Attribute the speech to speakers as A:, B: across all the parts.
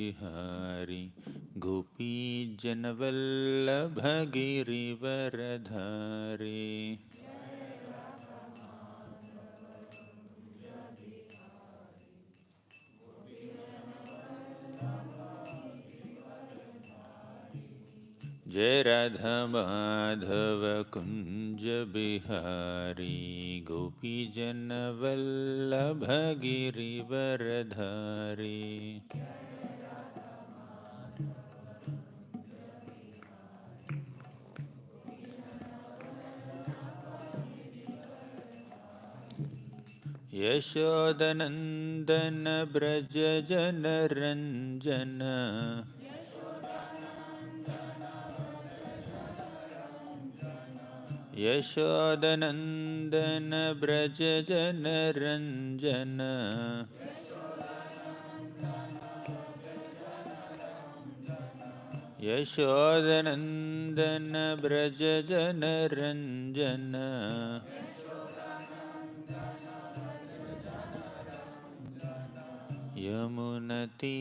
A: बिहारी गोपी जनवल्लभ गिरिवरधारी। जय राधा माधव कुंज बिहारी गोपी जनवल्लभ गिरिवरधारी। यशोदनंदन ब्रज जन रंजन यशोदनंदन ब्रज जन रंजन यशोदनंदन ब्रज जन रंजन यमुनतीरवनचारी।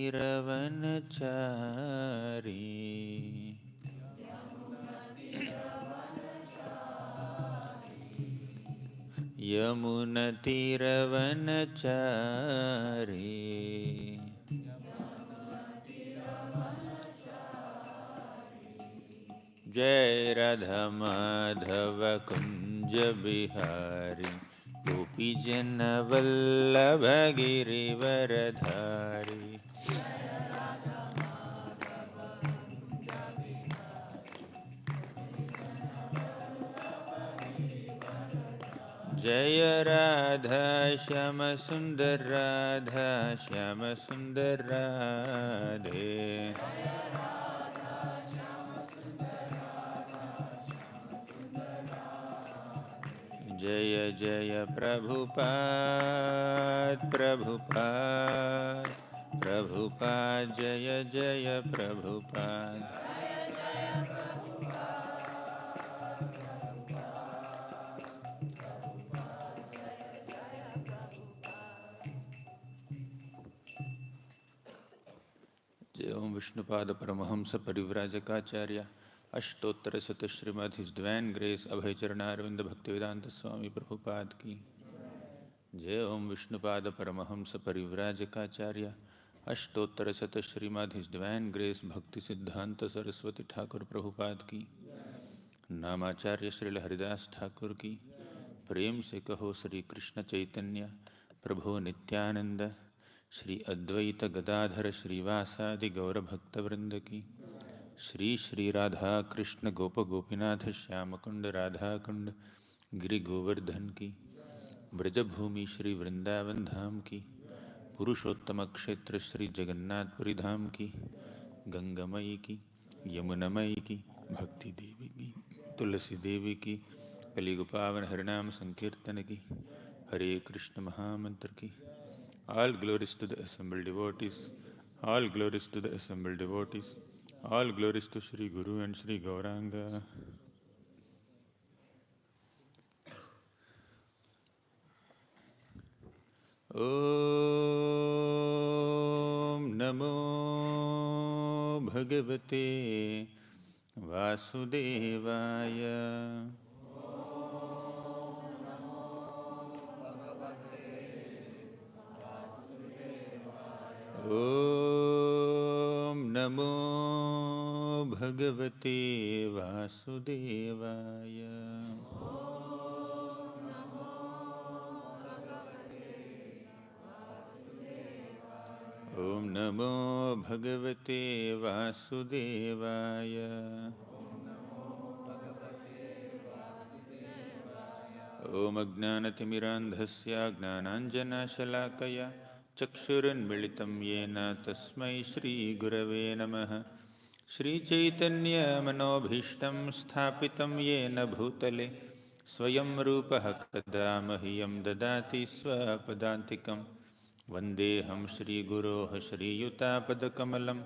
A: यमुनतीरवनचारी। जय राधा माधव कुंज बिहारी गोपी जन वल्लभ गिरिवरधारी। जय राधा श्याम सुंदर राधा श्याम सुंदर राधे। जय जय प्रभुपाद प्रभुपाद प्रभुपाद जय जय प्रभुपाद। जय ओम विष्णुपाद परमहंस परिव्राजकाचार्य अष्टोत्तर शत श्रीमद् हिज डिवाइन ग्रेस अभय चरणारविंद भक्तिवेदांत स्वामी प्रभुपाद की। जय ओम विष्णुपाद परमहंस परिव्राजकाचार्य अष्टोत्तर शत श्रीमद् हिज डिवाइन ग्रेस भक्ति सिद्धांत सरस्वती ठाकुर प्रभुपाद की। नामाचार्य श्रील हरिदास ठाकुर की। प्रेम से कहो श्री कृष्ण चैतन्य प्रभु नित्यानंद श्री अद्वैत गदाधर श्रीवासादि गौर भक्तवृंद की। श्री श्री राधा कृष्ण गोप गोपीनाथ श्याम कुंड राधा कुंड गिरि गोवर्धन की। ब्रजभूमि श्री वृंदावन धाम की। पुरुषोत्तम क्षेत्र श्री जगन्नाथपुरी धाम की। गंगामयी की यमुनामयी की भक्ति देवी की तुलसी देवी की कलिगुपावन हरिनाम संकीर्तन की। हरे कृष्ण महामंत्र की। All glories to the assembled devotees. All glories to the assembled devotees. All glories to Shri Guru and Shri Gauranga. Om Namo Bhagavate Vasudevaya. Om Namo Bhagavate Vasudevaya. Om Namo Bhagavate Vasudevaya. Om Ajnanatimmirandhasya Gnananjanashalakaya चक्षुरुन्मिलितं येन तस्मै श्रीगुरवे नमः। श्रीचैतन्यमनोभीष्टं स्थापितं येन भूतले स्वयं रूपः कदा मह्यं ददाति स्वपदान्तिकं। वन्देऽहं श्रीगुरोः श्रीयुतापदकमलं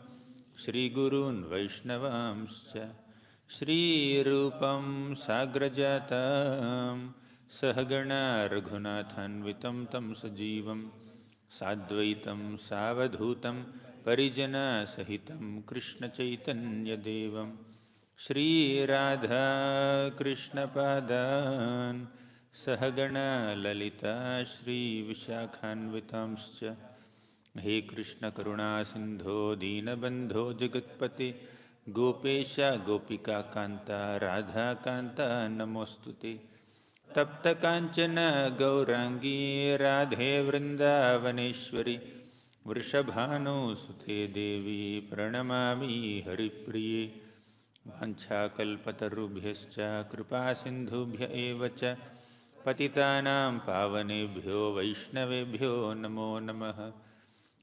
A: श्रीगुरून् वैष्णवांश्च श्रीरूपं साग्रजातं सहगणा रघुनाथान्वितं तं सजीवं साद्वैतं सावधूतं Parijana Sahitam Krishna Chaitanya Devam Shri Radha Krishna Padan Sahagana Lalita Shri Vishakhanvitamscha He Krishna Karuna Sindho Deenabandho Jagatpate Gopesha Gopika Kanta Radha Kanta Namostute Tapta Kanchana Gaurangi Radhe Vrindavaneshwari Vrishabhanu Sute Devi Pranamami Haripriye Vanchakalpatarubhyascha Kripa Sindhubhya Evacha Patitanam Pavanebhyo Vaishnavebhyo Namo Namaha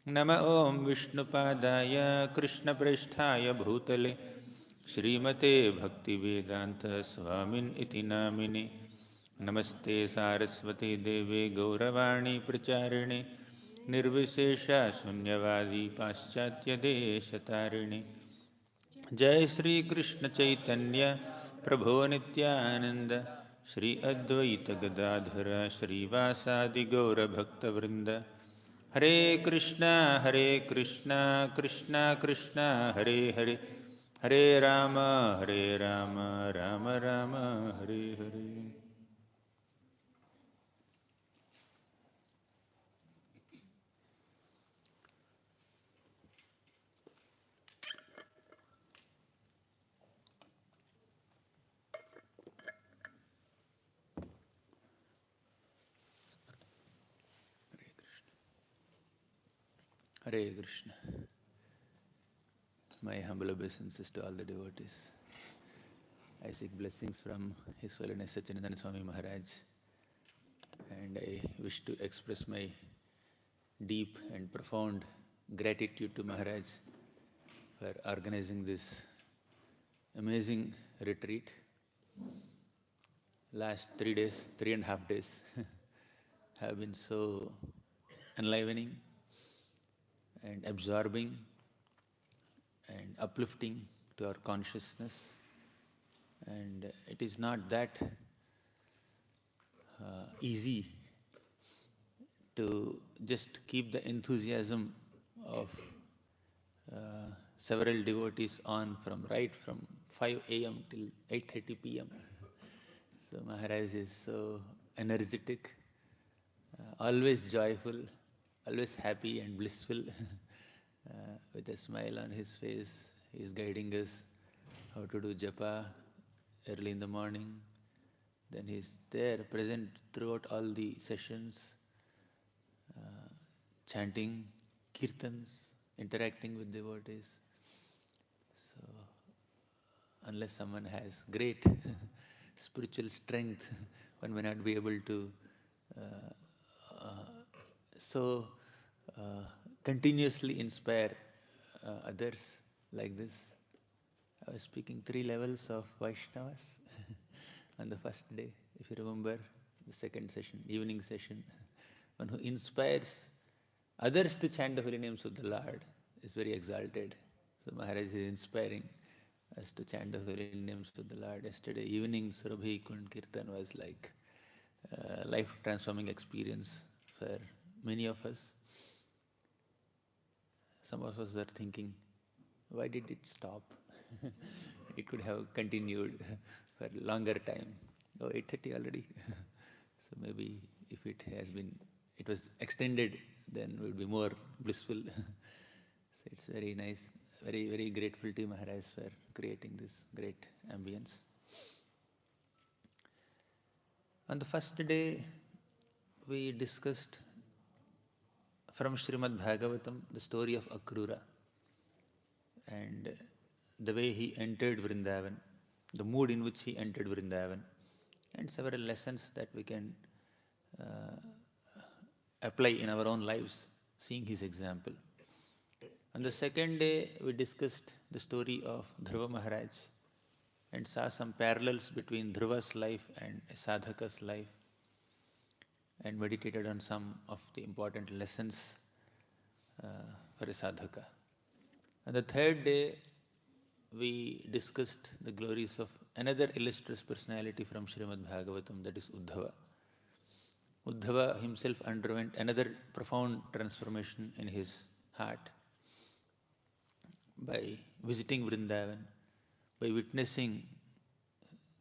A: Nama Om Vishnupadaya Krishna Presthaya Bhutale Srimate Bhaktivedanta Swamin Iti Namine Namaste Saraswati Deve Gauravani Pracharine Nirvishesha Sunyavadi Paschatya Deshatarine Jai Shri Krishna Chaitanya Prabhu Nityananda Shri Advaita Gadadhara Shri Vasadi Gaura Bhakta Vrinda Hare Krishna Krishna Krishna Hare Hare Hare Rama Rama Rama Hare Hare Hare Krishna. My humble obeisances to all the devotees. I seek blessings from His Holiness Sacinandana Swami Maharaj, and I wish to express my deep and profound gratitude to Maharaj for organizing this amazing retreat. Last 3 days, 3.5 days have been so enlivening and absorbing and uplifting to our consciousness. And it is not that easy to just keep the enthusiasm of several devotees on from 5 a.m. till 8:30 p.m. So Maharaj is so energetic, always joyful, always happy and blissful. With a smile on his face, he is guiding us how to do japa early in the morning. Then he is there, present throughout all the sessions, chanting kirtans, interacting with devotees. So, unless someone has great spiritual strength, one may not be able to so continuously inspire others like this. I was speaking 3 levels of Vaishnavas on the first day, if you remember the second session, evening session. One who inspires others to chant the holy names of the Lord is very exalted. So Maharaj is inspiring us to chant the holy names of the Lord. Yesterday evening, Surabhi Kund Kirtan was like a life-transforming experience for many of us. Some of us were thinking, why did it stop? It could have continued for a longer time. Oh, 8:30 already. So maybe if it was extended, then we would be more blissful. So it's very nice, very, very grateful to Maharaj for creating this great ambience. On the first day, we discussed from Srimad Bhagavatam the story of Akrura and the way he entered Vrindavan, the mood in which he entered Vrindavan, and several lessons that we can apply in our own lives, seeing his example. On the second day, we discussed the story of Dhruva Maharaj and saw some parallels between Dhruva's life and a sadhaka's life, and meditated on some of the important lessons for a sadhaka. On the third day, we discussed the glories of another illustrious personality from Srimad Bhagavatam, that is Uddhava. Uddhava himself underwent another profound transformation in his heart. by visiting Vrindavan, by witnessing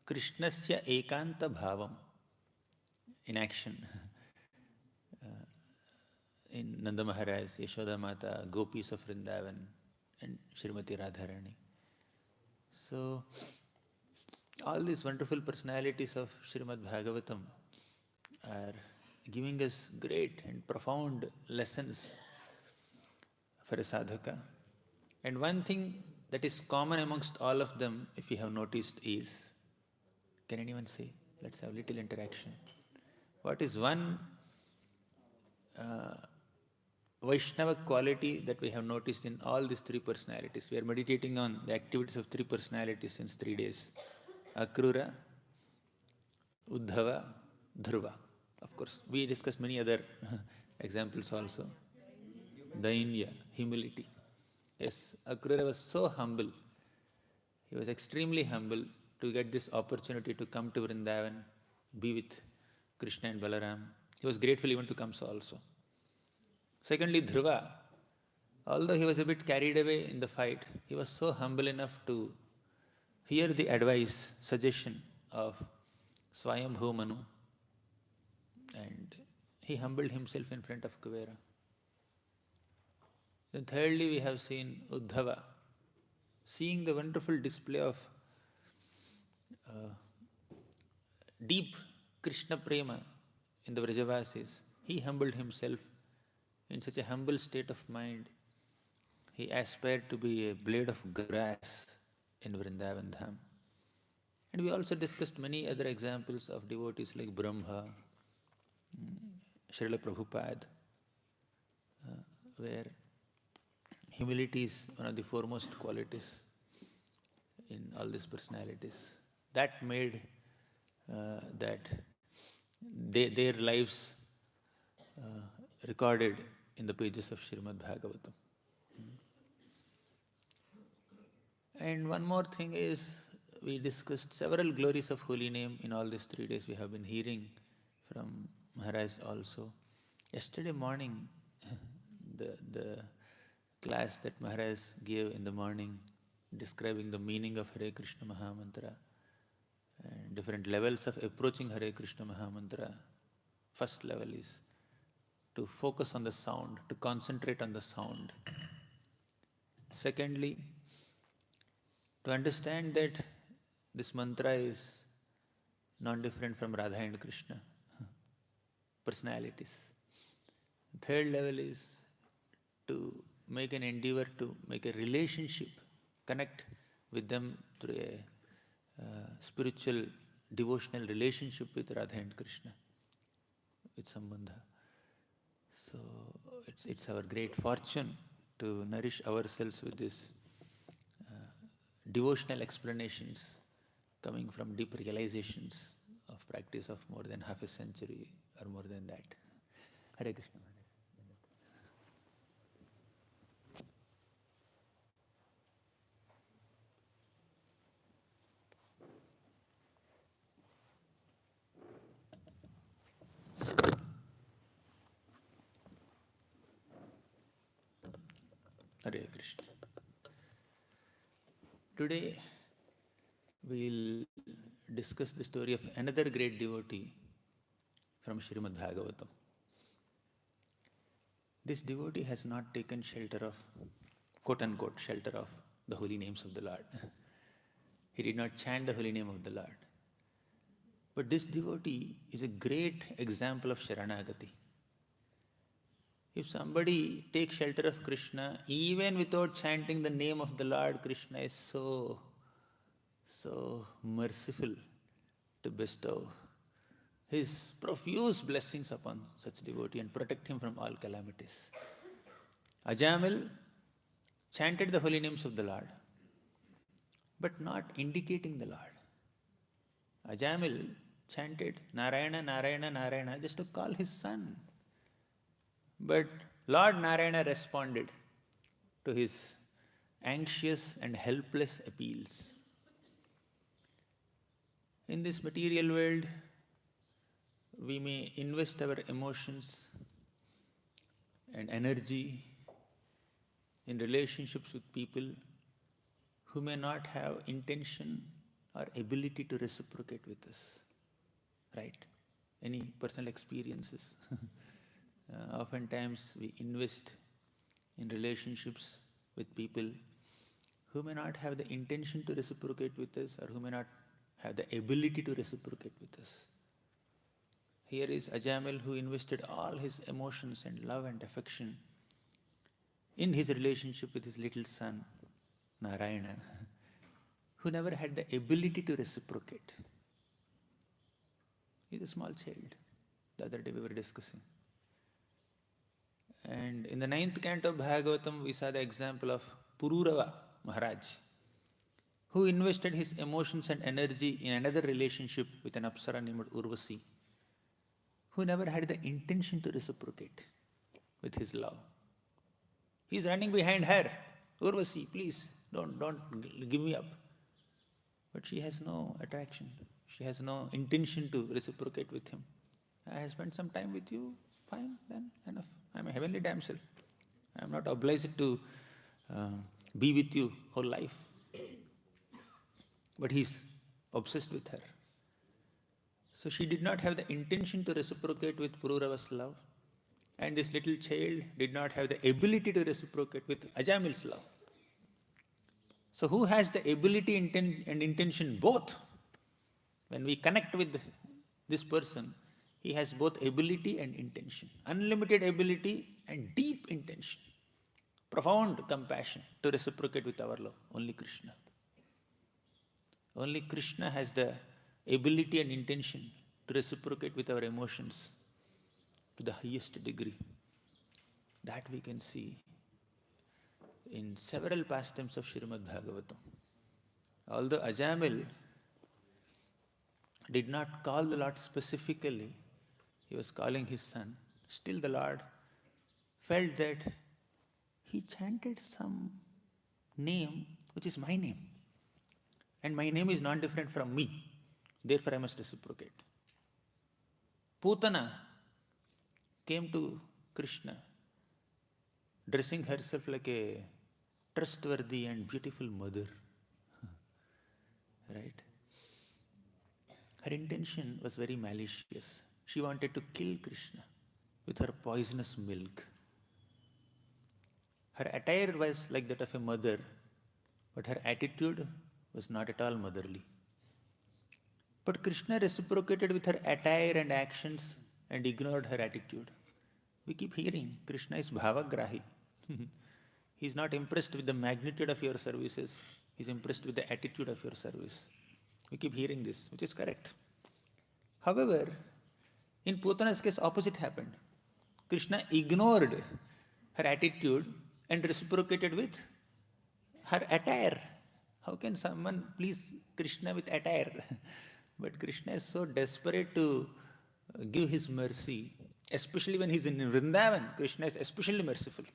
A: Krishnasya ekanta bhavam in action in Nanda Maharaj, Yashoda Mata, Gopis of Vrindavan, and Srimati Radharani. So, all these wonderful personalities of Srimad Bhagavatam are giving us great and profound lessons for a sadhaka. And one thing that is common amongst all of them, if you have noticed, is, can anyone say? Let's have a little interaction. What is one Vaishnava quality that we have noticed in all these three personalities? We are meditating on the activities of three personalities since 3 days. Akrura, Uddhava, Dhruva. Of course, we discussed many other examples also. Dainya, humility. Yes, Akrura was so humble. He was extremely humble to get this opportunity to come to Vrindavan, be with Krishna and Balaram. He was grateful even to come so also. Secondly, Dhruva, although he was a bit carried away in the fight, he was so humble enough to hear the advice, suggestion of Swayambhu Manu, and he humbled himself in front of Kuvera. Then thirdly, we have seen Uddhava, seeing the wonderful display of deep Krishna prema in the Vrajavasis. He humbled himself in such a humble state of mind. He aspired to be a blade of grass in Vrindavan Dham. And we also discussed many other examples of devotees like Brahma, Srila Prabhupada, where humility is one of the foremost qualities in all these personalities. That made their lives recorded in the pages of Srimad Bhagavatam. And one more thing is, we discussed several glories of holy name in all these 3 days. We have been hearing from Maharaj also. Yesterday morning, the class that Maharaj gave in the morning, describing the meaning of Hare Krishna Mahamantra and different levels of approaching Hare Krishna Mahamantra. First level is to focus on the sound, to concentrate on the sound. Secondly, to understand that this mantra is not different from Radha and Krishna personalities. Third level is to make an endeavor to make a relationship, connect with them through a spiritual, devotional relationship with Radha and Krishna, with Sambandha. So it's our great fortune to nourish ourselves with this devotional explanations coming from deep realizations of practice of more than half a century or more than that. Hare Krishna. Hare Krishna. Today we'll discuss the story of another great devotee from Srimad Bhagavatam. This devotee has not taken shelter of, quote-unquote, shelter of the holy names of the Lord. He did not chant the holy name of the Lord. But this devotee is a great example of Saranagati. If somebody takes shelter of Krishna, even without chanting the name of the Lord, Krishna is so merciful to bestow his profuse blessings upon such devotee and protect him from all calamities. Ajamila chanted the holy names of the Lord, but not indicating the Lord. Ajamila chanted Narayana, Narayana, Narayana just to call his son. But Lord Narayana responded to his anxious and helpless appeals. In this material world, we may invest our emotions and energy in relationships with people who may not have intention or ability to reciprocate with us, right? Any personal experiences? Oftentimes we invest in relationships with people who may not have the intention to reciprocate with us or who may not have the ability to reciprocate with us. Here is Ajamila who invested all his emotions and love and affection in his relationship with his little son, Narayana, who never had the ability to reciprocate. He's a small child. The other day we were discussing. And in the 9th canto of Bhagavatam, we saw the example of Pururava Maharaj, who invested his emotions and energy in another relationship with an Apsara named Urvasi, who never had the intention to reciprocate with his love. He's running behind her. Urvasi, please, don't give me up. But she has no attraction. She has no intention to reciprocate with him. I have spent some time with you, fine, then enough. I'm a heavenly damsel. I'm not obliged to be with you whole life. But he's obsessed with her. So she did not have the intention to reciprocate with Pururava's love. And this little child did not have the ability to reciprocate with Ajamila's love. So who has the ability and intention? Both. When we connect with this person, he has both ability and intention. Unlimited ability and deep intention. Profound compassion to reciprocate with our love. Only Krishna. Only Krishna has the ability and intention to reciprocate with our emotions to the highest degree. That we can see in several pastimes of Srimad Bhagavatam. Although Ajamila did not call the Lord specifically, he was calling his son, still the Lord felt that he chanted some name which is my name. And my name is not different from me. Therefore I must reciprocate. Putana came to Krishna dressing herself like a trustworthy and beautiful mother. Right? Her intention was very malicious. She wanted to kill Krishna with her poisonous milk. Her attire was like that of a mother, but her attitude was not at all motherly. But Krishna reciprocated with her attire and actions and ignored her attitude. We keep hearing Krishna is bhavagrahi. He is not impressed with the magnitude of your services. He is impressed with the attitude of your service. We keep hearing this, which is correct. However, in Putana's case, opposite happened. Krishna ignored her attitude and reciprocated with her attire. How can someone please Krishna with attire? But Krishna is so desperate to give his mercy, especially when he's in Vrindavan. Krishna is especially merciful.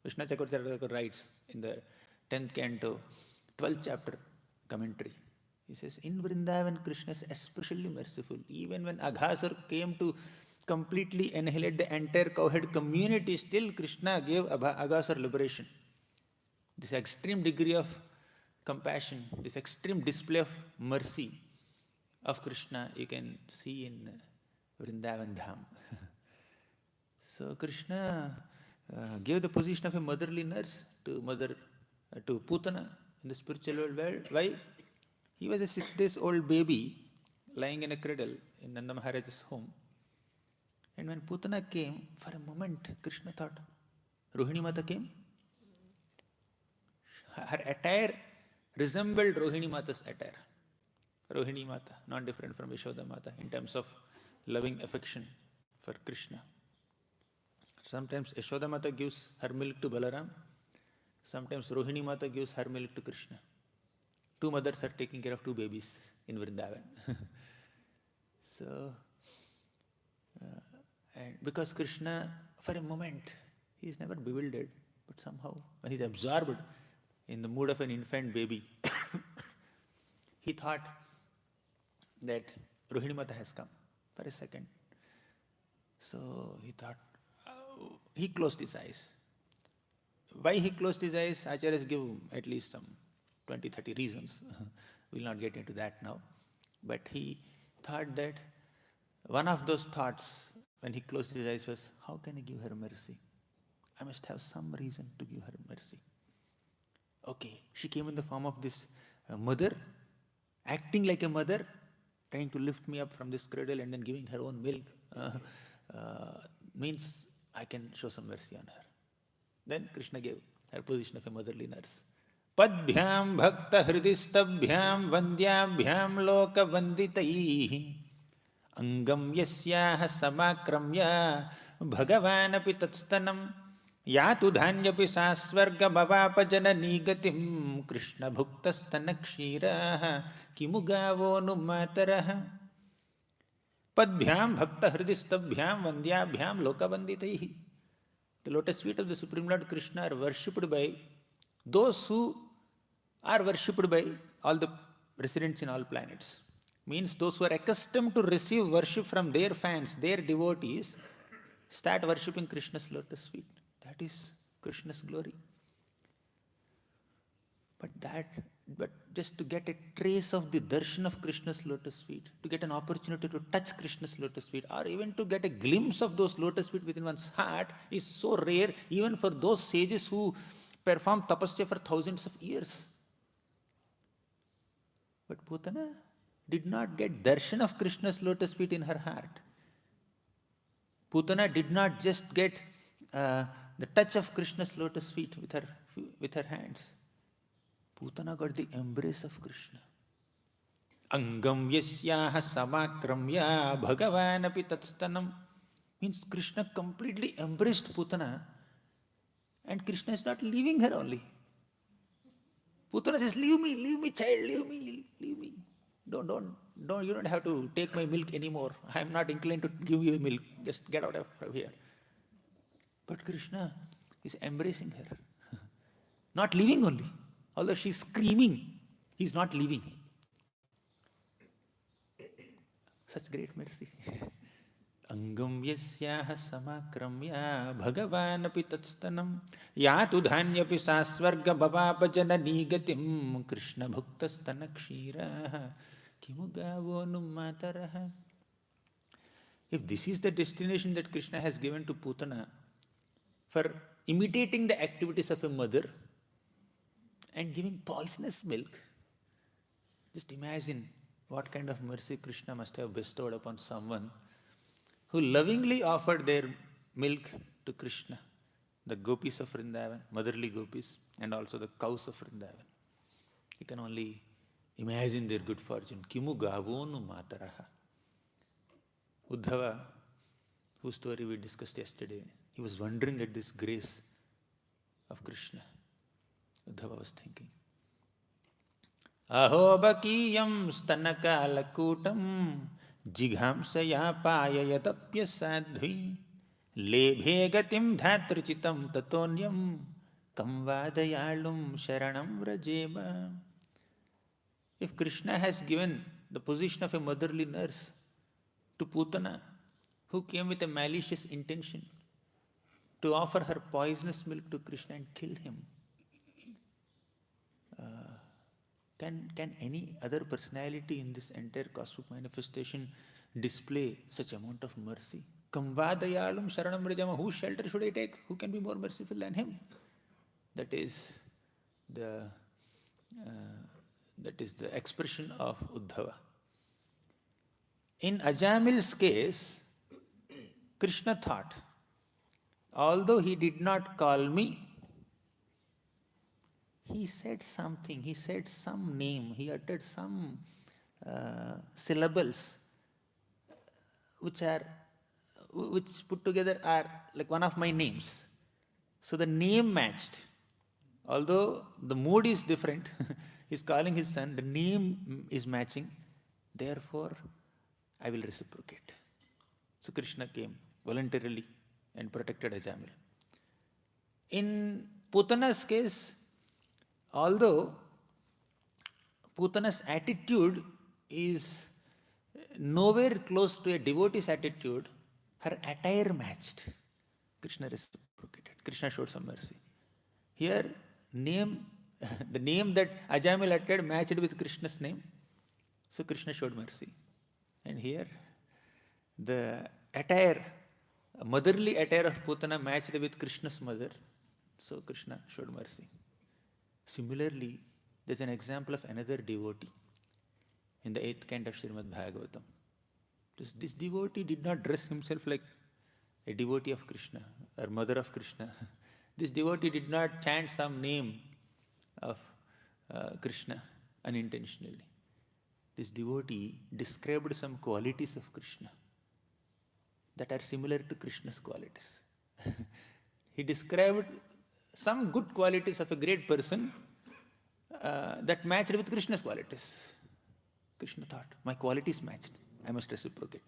A: Krishna Chakravarti writes in the 10th canto, 12th chapter commentary. He says, in Vrindavan, Krishna is especially merciful. Even when Aghasur came to completely annihilate the entire cowherd community, still Krishna gave Aghasur liberation. This extreme degree of compassion, this extreme display of mercy of Krishna, you can see in Vrindavan Dham. So Krishna gave the position of a motherly nurse to Putana in the spiritual world. Why? He was a 6 days old baby lying in a cradle in Nanda Maharaj's home. And when Putana came, for a moment Krishna thought, Rohini Mata came. Her attire resembled Rohini Mata's attire. Rohini Mata, not different from Yashoda Mata in terms of loving affection for Krishna. Sometimes Yashoda Mata gives her milk to Balaram. Sometimes Rohini Mata gives her milk to Krishna. Two mothers are taking care of two babies in Vrindavan. So, and because Krishna, for a moment, he is never bewildered, but somehow when he is absorbed in the mood of an infant baby, he thought that Rohini Mata has come for a second. So he thought, he closed his eyes. Why he closed his eyes, Acharyas give at least some 20, 30 reasons. We'll not get into that now. But he thought that one of those thoughts when he closed his eyes was, how can I give her mercy? I must have some reason to give her mercy. Okay, she came in the form of this mother, acting like a mother, trying to lift me up from this cradle and then giving her own milk. Means I can show some mercy on her. Then Krishna gave her position of a motherly nurse. Padbhyam bhakta hridistabhyam vandyabhyam loka vanditaihi angam yasyaha samakramya bhagavanapi tatstanam yatu dhanyapi sasvarga bhavapa janani gatim krishna bhuktasthana kshiraha kimugavo numataraha padbhyam bhakta hridistabhyam vandyabhyam loka vanditaihi. The lotus feet of the Supreme Lord Krishna are worshipped by those who are worshipped by all the residents in all planets. Means those who are accustomed to receive worship from their fans, their devotees, start worshipping Krishna's lotus feet. That is Krishna's glory. But just to get a trace of the darshan of Krishna's lotus feet, to get an opportunity to touch Krishna's lotus feet, or even to get a glimpse of those lotus feet within one's heart is so rare, even for those sages who perform tapasya for thousands of years. But Putana did not get darshan of Krishna's lotus feet in her heart. Putana did not just get the touch of Krishna's lotus feet with her hands. Putana got the embrace of Krishna. Angam yasyaha samakramya bhagavanapi tatstanam. Means Krishna completely embraced Putana, and Krishna is not leaving her only. Putana says, leave me child, leave me. Don't, you don't have to take my milk anymore. I am not inclined to give you milk. Just get out of here. But Krishna is embracing her. Not leaving only. Although she is screaming, he is not leaving. Such great mercy. Angam yasyaha samakramya bhagavanapi tatstanam yatu dhanyapi sasvarga bhavapa janani gatim krishna bhuktastana kshiraha kimugavo numataraha. If this is the destination that Krishna has given to Putana for imitating the activities of a mother and giving poisonous milk, just imagine what kind of mercy Krishna must have bestowed upon someone who lovingly offered their milk to Krishna, the gopis of Vrindavan, motherly gopis, and also the cows of Vrindavan. You can only imagine their good fortune. Kimu gavonu mataraha. Uddhava, whose story we discussed yesterday, he was wondering at this grace of Krishna. Uddhava was thinking, Aho bakiyam stanakalakutam jighamsaya payayatapya sadhvi lebhe gatim dhatrichitam tatonyam kamvadayalum sharanam vrajema. If Krishna has given the position of a motherly nurse to Putana, who came with a malicious intention to offer her poisonous milk to Krishna and kill him, can any other personality in this entire cosmic manifestation display such amount of mercy? Kamvadayalum sharanam vrajama. Whose shelter should I take? Who can be more merciful than him? That is the expression of Uddhava. In Ajamil's case, Krishna thought, although he did not call me, he said something, he said some name, he uttered some syllables which put together are like one of my names. So the name matched. Although the mood is different, he's calling his son, the name is matching, therefore I will reciprocate. So Krishna came voluntarily and protected Ajamila. In Putana's case, although Putana's attitude is nowhere close to a devotee's attitude, her attire matched. Krishna reciprocated. Krishna showed some mercy. Here, name, the name that Ajamila uttered matched with Krishna's name. So Krishna showed mercy. And here, the attire, motherly attire of Putana matched with Krishna's mother. So Krishna showed mercy. Similarly, there's an example of another devotee in the 8th canto of Srimad Bhagavatam. This devotee did not dress himself like a devotee of Krishna or mother of Krishna. This devotee did not chant some name of Krishna unintentionally. This devotee described some qualities of Krishna that are similar to Krishna's qualities. He described some good qualities of a great person that matched with Krishna's qualities. Krishna thought, my qualities matched, I must reciprocate.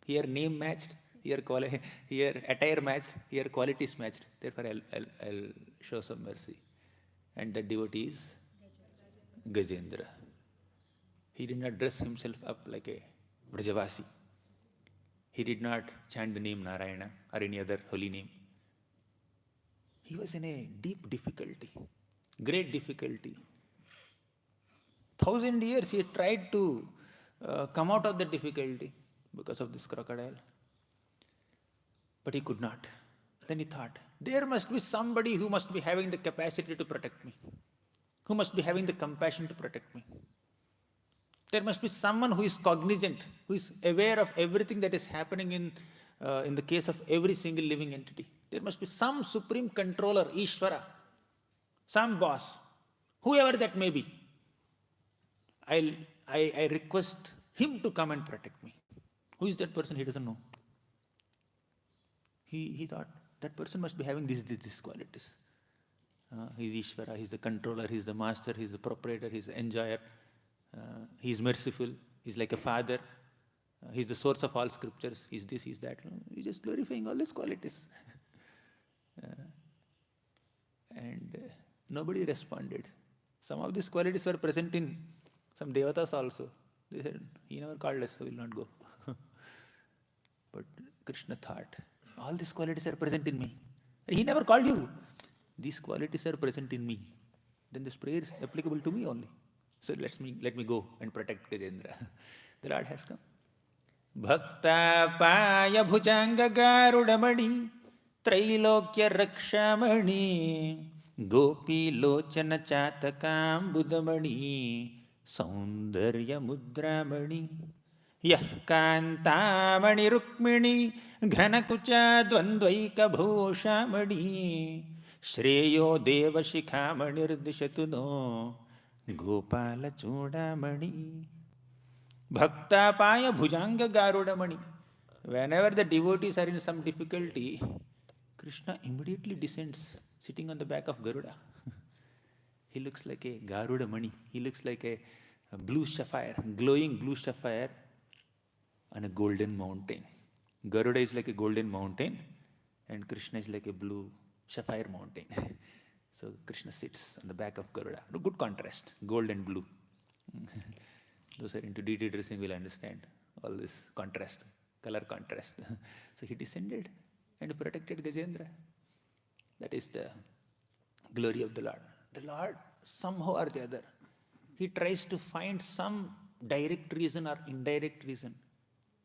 A: Here name matched, here attire matched, here qualities matched. Therefore I'll show some mercy. And that devotee is Gajendra. He did not dress himself up like a Vrajavasi. He did not chant the name Narayana or any other holy name. He was in a deep difficulty, great difficulty. 1,000 years he tried to come out of the difficulty because of this crocodile. But he could not. Then he thought, there must be somebody who must be having the capacity to protect me, who must be having the compassion to protect me. There must be someone who is cognizant, who is aware of everything that is happening in the case of every single living entity. There must be some supreme controller, Ishvara, some boss, whoever that may be. I request him to come and protect me. Who is that person? He doesn't know. He thought that person must be having these qualities. He's Ishvara, he's the controller, he's the master, he's the proprietor, he's the enjoyer. He's merciful, he's like a father, he's the source of all scriptures, he's this, he's that. He's just glorifying all these qualities. And nobody responded. Some of these qualities were present in some devatas also. They said, he never called us, so we'll not go. But Krishna thought, all these qualities are present in me. And he never called you. These qualities are present in me. Then this prayer is applicable to me only. So let me go and protect Gajendra. The Lord has come. Bhakta paya bhujanga garudamani trailokya rakshamani gopi lochana chatakam budamani saundarya mudramani yah kantamani rukmini ghanakucha dvandvaika bhushamani shreyo deva shikhamani irdishatu no Gopala Chodamani. Bhakta Paya Bhujanga Garudamani. Whenever the devotees are in some difficulty, Krishna immediately descends, sitting on the back of Garuda. He looks like a Garudamani. He looks like a blue sapphire, glowing blue sapphire on a golden mountain. Garuda is like a golden mountain, and Krishna is like a blue sapphire mountain. So Krishna sits on the back of Garuda. Good contrast, gold and blue. Those who are into deity dressing will understand all this contrast, color contrast. So he descended and protected Gajendra. That is the glory of the Lord. The Lord, somehow or the other, he tries to find some direct reason or indirect reason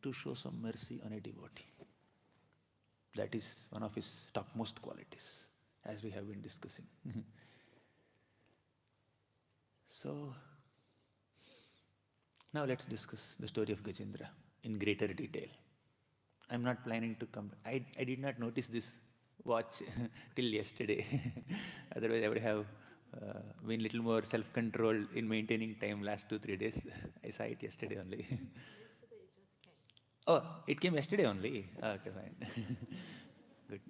A: to show some mercy on a devotee. That is one of his topmost qualities, as we have been discussing. So, now let's discuss the story of Gajendra in greater detail. I'm not planning to come. I did not notice this watch till yesterday. Otherwise, I would have been a little more self-controlled in maintaining time last 2-3 days. I saw it yesterday only. Oh, it came yesterday only? Okay, fine. Good.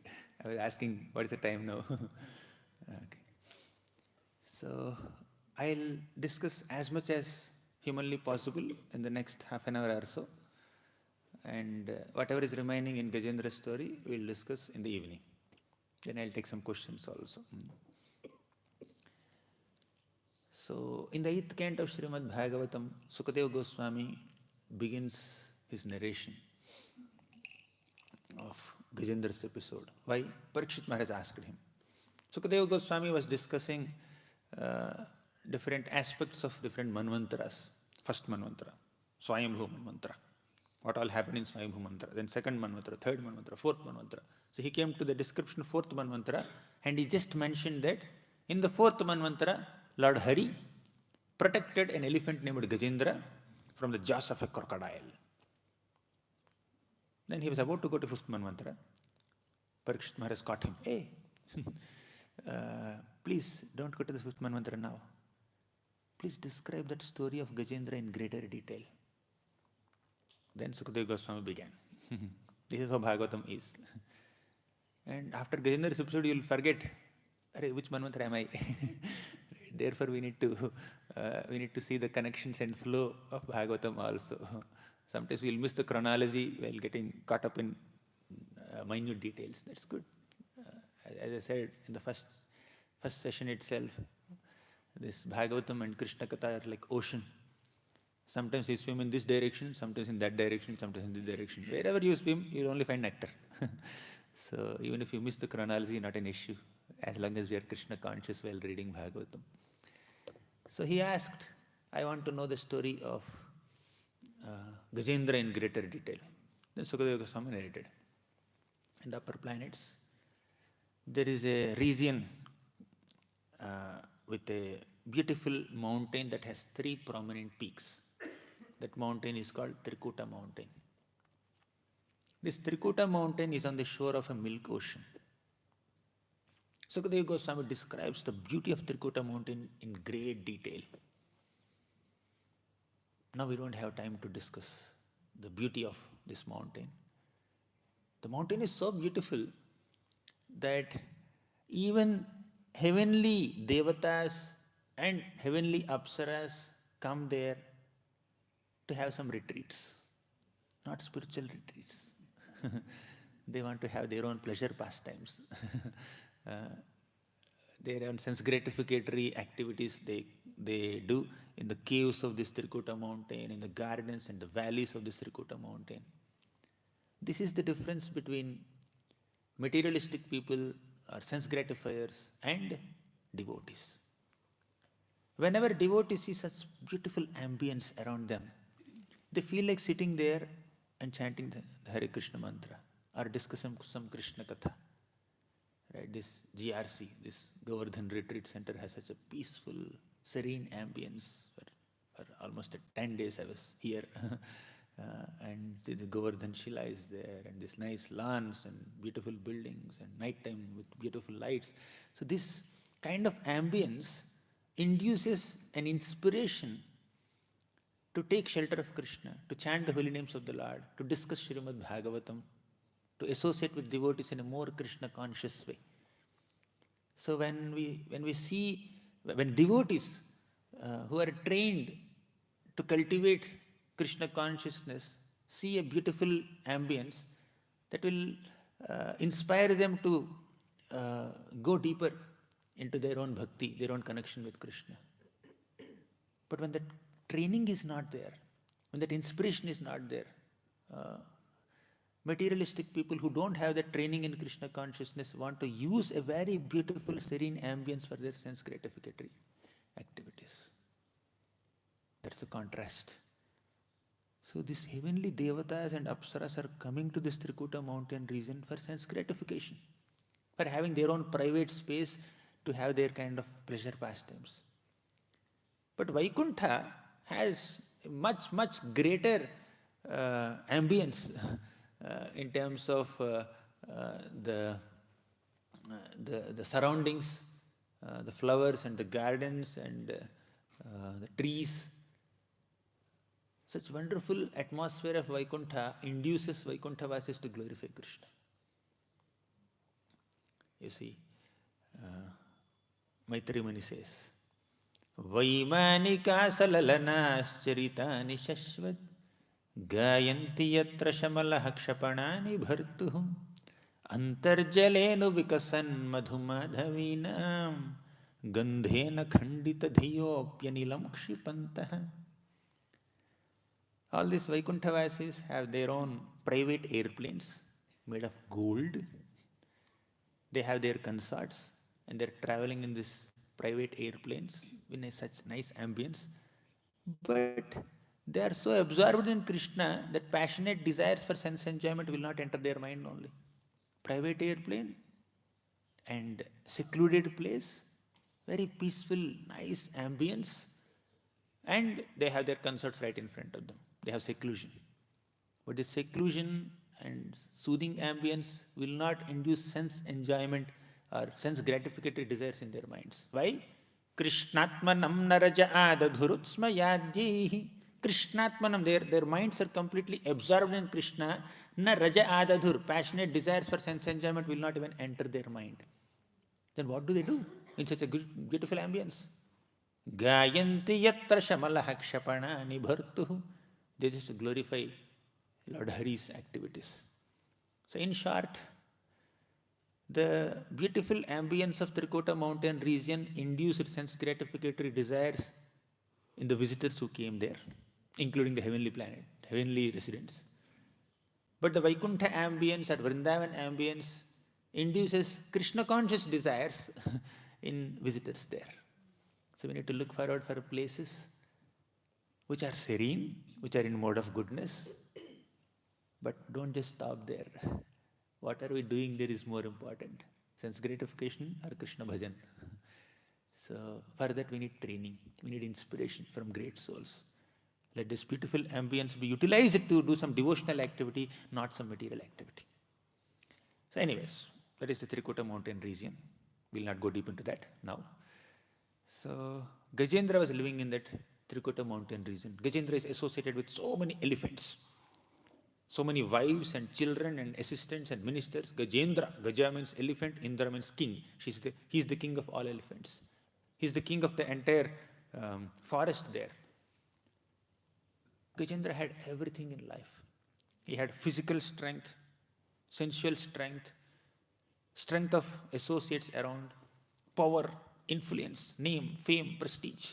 A: I was asking, what is the time now? Okay. So, I'll discuss as much as humanly possible in the next half an hour or so. And whatever is remaining in Gajendra's story, we'll discuss in the evening. Then I'll take some questions also. So, in the 8th canto of Srimad Bhagavatam, Sukadeva Goswami begins his narration of Gajendra's episode. Why? Parikshit Maharaj asked him. Sukadeva Goswami was discussing different aspects of different manvantras. First manvantara, Swayambhu manvantara. What all happened in Swayambhu manvantara. Then second manvantara, third manvantara, fourth manvantara. So he came to the description of fourth manvantara, and he just mentioned that in the fourth manvantara, Lord Hari protected an elephant named Gajendra from the jaws of a crocodile. Then he was about to go to fifth manvantara. Parikshit Maharaj caught him. Hey, please don't go to the fifth manvantara now. Please describe that story of Gajendra in greater detail. Then Sukadeva Goswami began. This is how Bhagavatam is. And after Gajendra's episode, you will forget, which manvantara am I? Therefore, we need to see the connections and flow of Bhagavatam also. Sometimes we will miss the chronology while getting caught up in minute details. That's good. As I said in the first session itself, this Bhagavatam and Krishna Katha are like ocean. Sometimes you swim in this direction, sometimes in that direction, sometimes in this direction. Wherever you swim, you'll only find nectar. So even if you miss the chronology, not an issue, as long as we are Krishna conscious while reading Bhagavatam. So he asked, I want to know the story of Gajendra in greater detail. Then Sukadeva Goswami narrated. In the upper planets, there is a region with a beautiful mountain that has 3 prominent peaks. That mountain is called Trikuta mountain. This Trikuta mountain is on the shore of a milk ocean. Sukadeva Goswami describes the beauty of Trikuta mountain in great detail. Now we don't have time to discuss the beauty of this mountain. The mountain is so beautiful that even heavenly Devatas and heavenly Apsaras come there to have some retreats, not spiritual retreats. They want to have their own pleasure pastimes. Their own sense gratificatory activities they do in the caves of this Trikuta mountain, in the gardens and the valleys of this Trikuta mountain. This is the difference between materialistic people or sense gratifiers and devotees. Whenever devotees see such beautiful ambience around them, they feel like sitting there and chanting the Hare Krishna mantra or discussing some Krishna Katha. Right? This GRC, this Govardhan Retreat Center, has such a peaceful, serene ambience. For almost 10 days I was here. And the Govardhan Shila is there, and these nice lawns and beautiful buildings, and nighttime with beautiful lights. So this kind of ambience induces an inspiration to take shelter of Krishna, to chant the holy names of the Lord, to discuss Srimad Bhagavatam, to associate with devotees in a more Krishna conscious way. So when devotees who are trained to cultivate Krishna consciousness see a beautiful ambience, that will inspire them to go deeper into their own bhakti, their own connection with Krishna. But when that training is not there, when that inspiration is not there, materialistic people who don't have that training in Krishna consciousness want to use a very beautiful, serene ambience for their sense gratificatory activities. That's the contrast. So these heavenly Devatas and Apsaras are coming to this Trikuta mountain region for sense gratification, for having their own private space to have their kind of pleasure pastimes. But Vaikuntha has a much, much greater ambience in terms of the surroundings, the flowers and the gardens and the trees. Such wonderful atmosphere of Vaikuntha induces Vaikuntha Vasis to glorify Krishna. You see, Maitri Muni says, Vaimanika salalanas-charitani shashvat gayanti yatra shamalaha kshapanani bhartuhu antarjalenu vikasan madhumadhavinam gandhena khandita dhiyopyanilam kshipantaha. All these Vaikuntha Vasis have their own private airplanes made of gold. They have their consorts. and they're traveling in this private airplanes in such nice ambience. But they are so absorbed in Krishna that passionate desires for sense enjoyment will not enter their mind only. Private airplane and secluded place, very peaceful, nice ambience, and they have their concerts right in front of them. They have seclusion. But the seclusion and soothing ambience will not induce sense enjoyment or sense gratificatory desires in their minds. Why? Krishnatmanam naraja adadhurutsma yadyehi. Krishnatmanam, their minds are completely absorbed in Krishna. Na raja adadhur, passionate desires for sense enjoyment will not even enter their mind. Then what do they do in such a good, beautiful ambience? Gayanti yatra shamalaha kshapanani bhartuhu. They just glorify Lord Hari's activities. So in short, the beautiful ambience of Trikuta mountain region induced sense gratificatory desires in the visitors who came there, including the heavenly planet, heavenly residents. But the Vaikuntha ambience or Vrindavan ambience induces Krishna conscious desires in visitors there. So we need to look forward for places which are serene, which are in mode of goodness. But don't just stop there. What are we doing there is more important. Sense gratification or Krishna bhajan. So for that we need training, we need inspiration from great souls. Let this beautiful ambience be utilized to do some devotional activity, not some material activity. So anyways, that is the Trikuta mountain region. We'll not go deep into that now. So Gajendra was living in that Trikuta mountain region. Gajendra is associated with so many elephants, so many wives and children and assistants and ministers. Gajendra, Gaja means elephant, Indra means king. He's the king of all elephants. He's the king of the entire forest there. Gajendra had everything in life. He had physical strength, sensual strength, strength of associates around, power, influence, name, fame, prestige.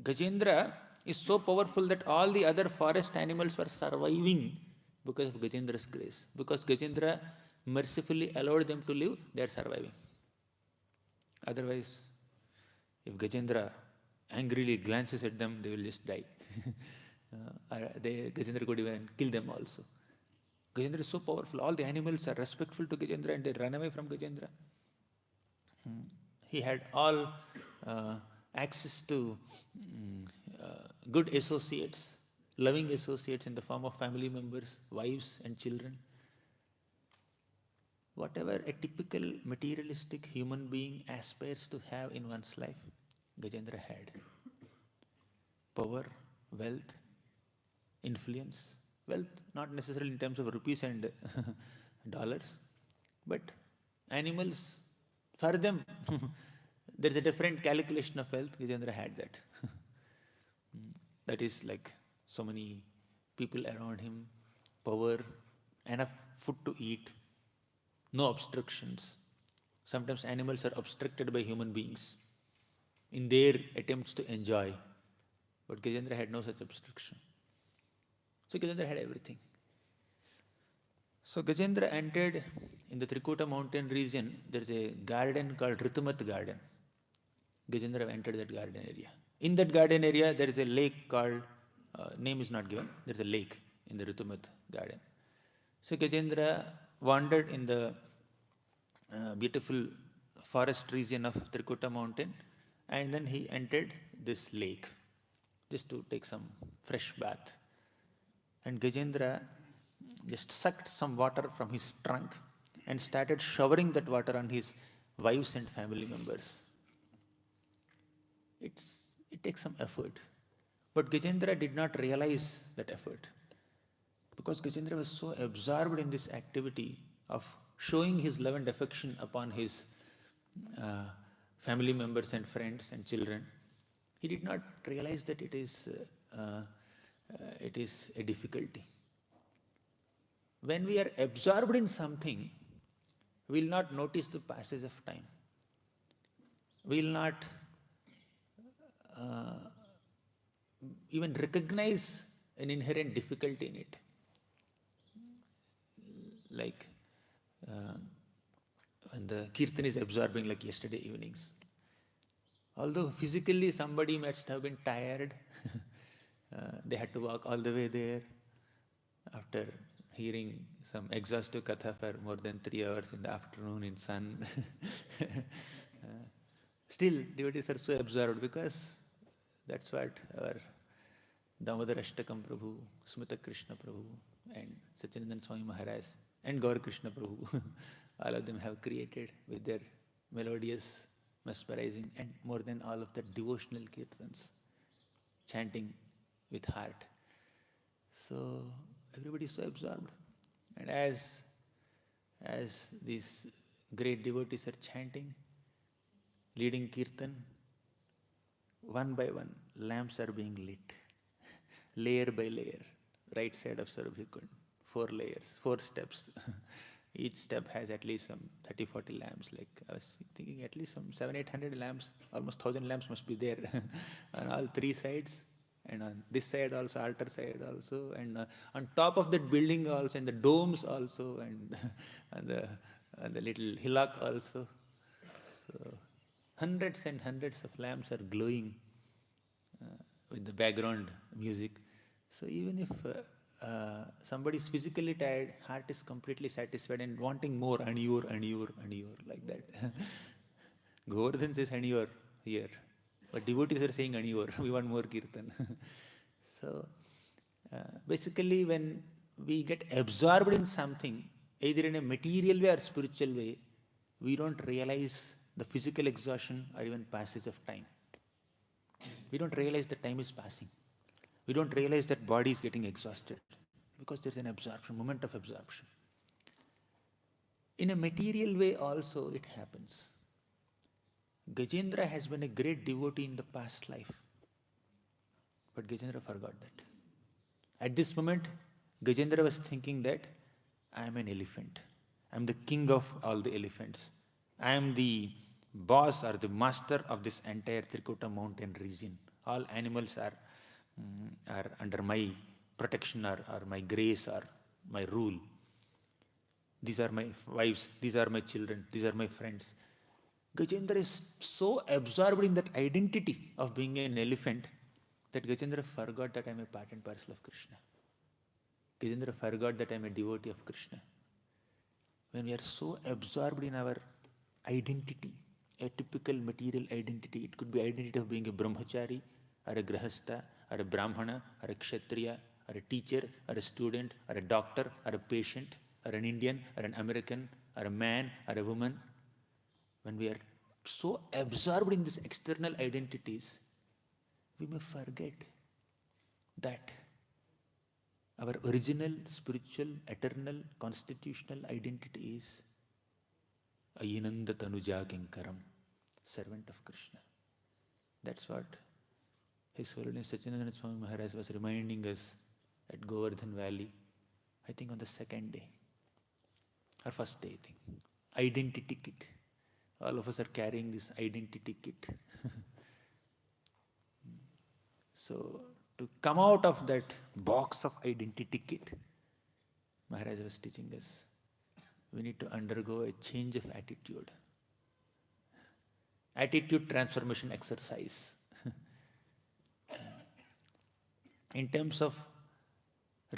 A: Gajendra is so powerful that all the other forest animals were surviving because of Gajendra's grace. Because Gajendra mercifully allowed them to live, they are surviving. Otherwise, if Gajendra angrily glances at them, they will just die. Gajendra could even kill them also. Gajendra is so powerful. All the animals are respectful to Gajendra and they run away from Gajendra. He had all access to good associates, loving associates in the form of family members, wives and children. Whatever a typical materialistic human being aspires to have in one's life, Gajendra had. Power, wealth, influence. Wealth, not necessarily in terms of rupees and dollars, but animals, for them, there is a different calculation of wealth. Gajendra had that. That is like so many people around him, power, enough food to eat, no obstructions. Sometimes animals are obstructed by human beings in their attempts to enjoy. But Gajendra had no such obstruction. So Gajendra had everything. So Gajendra entered in the Trikuta mountain region. There is a garden called Ritumat garden. Gajendra entered that garden area. In that garden area, there is a lake called, name is not given, there is a lake in the Ritumat garden. So Gajendra wandered in the beautiful forest region of Trikuta mountain, and then he entered this lake just to take some fresh bath. And Gajendra just sucked some water from his trunk and started showering that water on his wives and family members. It takes some effort. But Gajendra did not realize that effort. Because Gajendra was so absorbed in this activity of showing his love and affection upon his family members and friends and children, he did not realize that it is a difficulty. When we are absorbed in something, we will not notice the passage of time. We will not even recognize an inherent difficulty in it. Like and the kirtan is absorbing like yesterday evenings. Although physically somebody must have been tired, they had to walk all the way there after hearing some exhaustive katha for more than 3 hours in the afternoon in sun. Still, devotees are so absorbed because that's what our Damodar Ashtakam Prabhu, Smita Krishna Prabhu, and Sacinandana Swami Maharaj, and Gaur Krishna Prabhu, all of them have created with their melodious, mesmerizing, and more than all of the devotional kirtans, chanting with heart. So everybody is so absorbed. And as these great devotees are chanting, leading kirtan, one by one, lamps are being lit, layer by layer, right side of Sarabhikund, 4 layers, 4 steps. Each step has at least some 30-40 lamps. Like I was thinking at least some 700-800 lamps, almost 1,000 lamps must be there on all 3 sides. And on this side also, altar side also, and on top of that building also, and the domes also, and and the little hillock also. So hundreds and hundreds of lamps are glowing with the background music. So even if somebody is physically tired, heart is completely satisfied and wanting more, aniyur, like that. Govardhan says aniyur here, but devotees are saying aniyur, we want more kirtan. So basically when we get absorbed in something, either in a material way or spiritual way, we don't realize the physical exhaustion or even passage of time. We don't realize that time is passing. We don't realize that body is getting exhausted because there's an absorption, moment of absorption. In a material way also it happens. Gajendra has been a great devotee in the past life, but Gajendra forgot that. At this moment, Gajendra was thinking that I am an elephant. I am the king of all the elephants. I am the boss or the master of this entire Trikuta mountain region. All animals are under my protection or my grace or my rule. These are my wives, these are my children, these are my friends. Gajendra is so absorbed in that identity of being an elephant that Gajendra forgot that I am a part and parcel of Krishna. Gajendra forgot that I am a devotee of Krishna. When we are so absorbed in our identity, a typical material identity, it could be identity of being a brahmachari, or a grahastha, or a brahmana, or a kshatriya, or a teacher, or a student, or a doctor, or a patient, or an Indian, or an American, or a man, or a woman. When we are so absorbed in these external identities, we may forget that our original, spiritual, eternal, constitutional identity is Ayinanda Tanuja Kinkaram, servant of Krishna. That's what His Holiness Sacinandana Swami Maharaj was reminding us at Govardhan Valley, I think on the 2nd day, or first day, I think. Identity kit. All of us are carrying this identity kit. So, to come out of that box of identity kit, Maharaj was teaching us, we need to undergo a change of attitude. Attitude transformation exercise. In terms of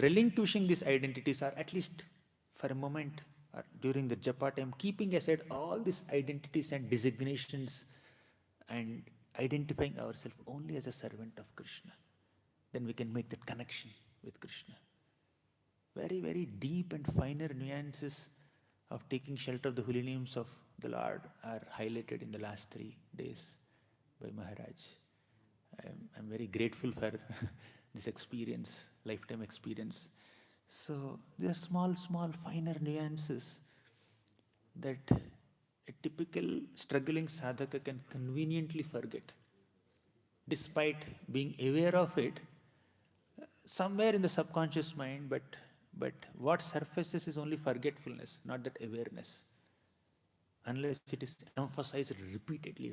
A: relinquishing these identities, or at least for a moment, or during the japa time, keeping aside all these identities and designations and identifying ourselves only as a servant of Krishna, then we can make that connection with Krishna. Very, very deep and finer nuances of taking shelter of the holy names of the Lord are highlighted in the last 3 days by Maharaj. I'm very grateful for this experience, lifetime experience. So there are small, finer nuances that a typical struggling sadhaka can conveniently forget. Despite being aware of it, somewhere in the subconscious mind, but what surfaces is only forgetfulness, not that awareness. Unless it is emphasized repeatedly.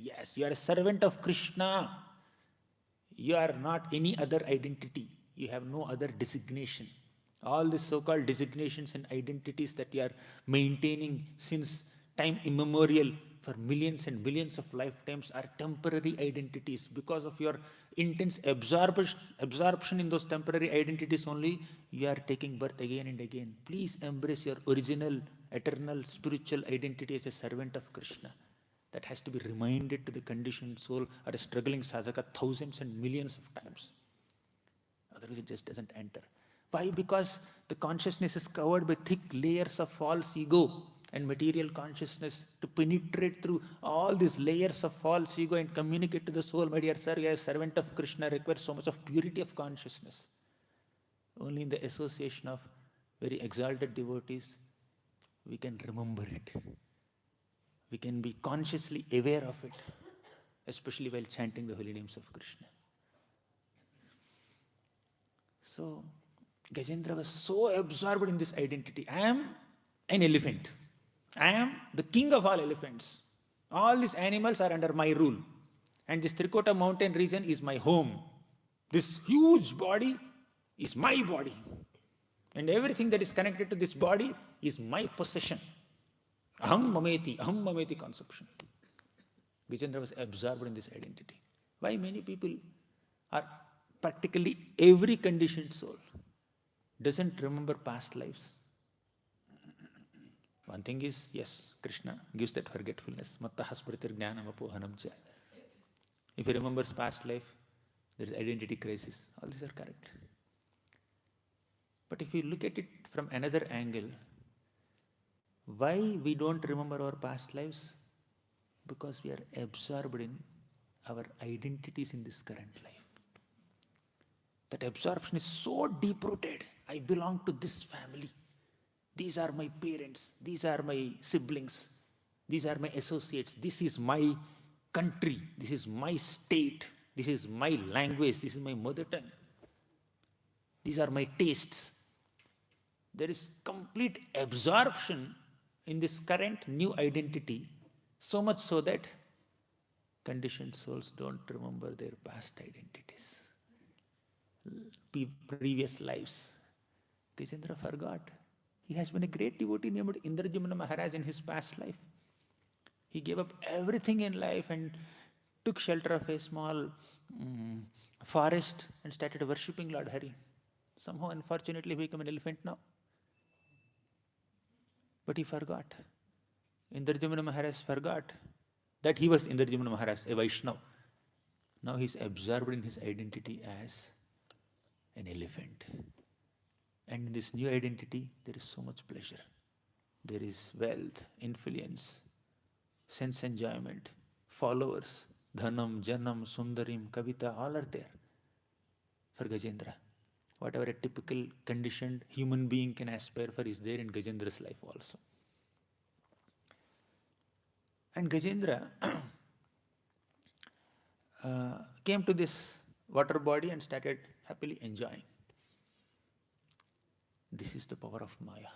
A: Yes, you are a servant of Krishna. You are not any other identity. You have no other designation. All these so-called designations and identities that you are maintaining since time immemorial for millions and billions of lifetimes are temporary identities. Because of your intense absorption in those temporary identities only, you are taking birth again and again. Please embrace your original, eternal, spiritual identity as a servant of Krishna. That has to be reminded to the conditioned soul or a struggling sadhaka thousands and millions of times. Otherwise it just doesn't enter. Why? Because the consciousness is covered by thick layers of false ego and material consciousness. To penetrate through all these layers of false ego and communicate to the soul, my dear sir, you are a servant of Krishna, requires so much of purity of consciousness. Only in the association of very exalted devotees, we can remember it. We can be consciously aware of it, especially while chanting the holy names of Krishna. So, Gajendra was so absorbed in this identity. I am an elephant. I am the king of all elephants. All these animals are under my rule. And this Trikuta mountain region is my home. This huge body is my body. And everything that is connected to this body is my possession. Aham mameti conception. Gajendra was absorbed in this identity. Why many people are practically every conditioned soul doesn't remember past lives? One thing is, yes, Krishna gives that forgetfulness. Mattaha smritir jnanam apohanam cha. If he remembers past life, there is identity crisis. All these are correct. But if you look at it from another angle, why we don't remember our past lives? Because we are absorbed in our identities in this current life. That absorption is so deep-rooted. I belong to this family. These are my parents. These are my siblings. These are my associates. This is my country. This is my state. This is my language. This is my mother tongue. These are my tastes. There is complete absorption in this current new identity, so much so that conditioned souls don't remember their past identities, previous lives. Gajendra forgot. He has been a great devotee named Indrajumna Maharaj in his past life. He gave up everything in life and took shelter of a small forest and started worshipping Lord Hari. Somehow, unfortunately, he became an elephant now. But he forgot. Indrajumna Maharaj forgot that he was Indrajumna Maharaj, a Vaishnava. Now he is absorbed in his identity as an elephant. And in this new identity, there is so much pleasure. There is wealth, influence, sense enjoyment, followers, dhanam, janam, sundarim, kavita, all are there for Gajendra. Whatever a typical conditioned human being can aspire for is there in Gajendra's life also. And Gajendra came to this water body and started happily enjoying. This is the power of Maya.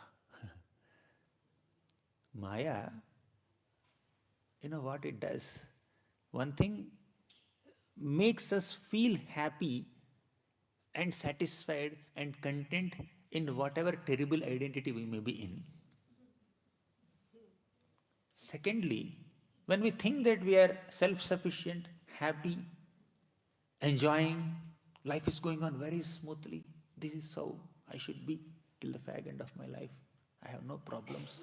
A: Maya, you know what it does? One thing makes us feel happy and satisfied and content in whatever terrible identity we may be in. Secondly, when we think that we are self-sufficient, happy, enjoying, life is going on very smoothly, this is how I should be till the fag end of my life, I have no problems.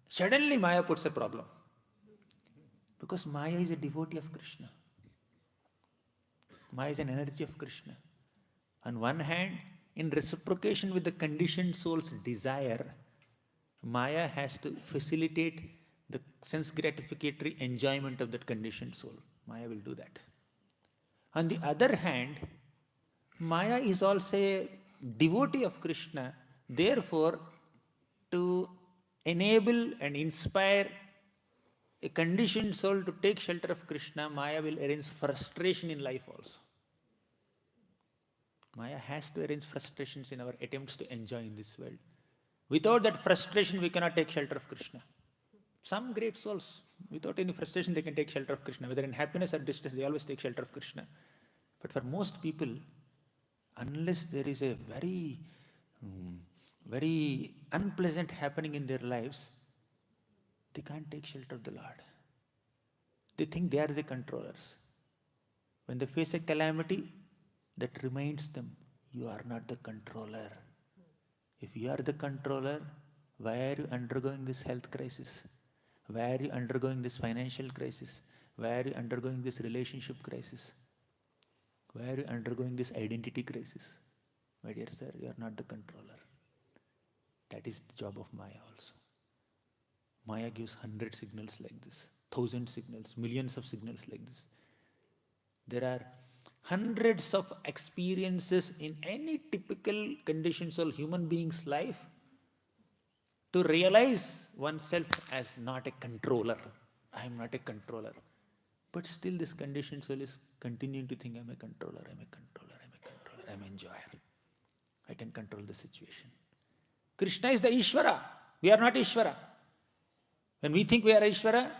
A: Suddenly Maya puts a problem. Because Maya is a devotee of Krishna. Maya is an energy of Krishna. On one hand, in reciprocation with the conditioned soul's desire, Maya has to facilitate the sense gratificatory enjoyment of that conditioned soul. Maya will do that. On the other hand, Maya is also a devotee of Krishna. Therefore, to enable and inspire a conditioned soul to take shelter of Krishna, Maya will arrange frustration in life also. Maya has to arrange frustrations in our attempts to enjoy in this world. Without that frustration, we cannot take shelter of Krishna. Some great souls, without any frustration, they can take shelter of Krishna. Whether in happiness or distress, they always take shelter of Krishna. But for most people, Unless there is a very unpleasant happening in their lives, they can't take shelter of the Lord. They think they are the controllers. When they face a calamity, that reminds them, you are not the controller. If you are the controller, why are you undergoing this health crisis? Why are you undergoing this financial crisis? Why are you undergoing this relationship crisis? Why are you undergoing this identity crisis? My dear sir, you are not the controller. That is the job of Maya also. Maya gives 100 signals like this, 1,000 signals, millions of signals like this. There are hundreds of experiences in any typical conditions of human being's life to realize oneself as not a controller. I am not a controller. But still this conditioned soul is continuing to think, I am a controller, I am a controller, I am a controller, I am an enjoyer. I can control the situation. Krishna is the Ishvara. We are not Ishvara. When we think we are Ishvara,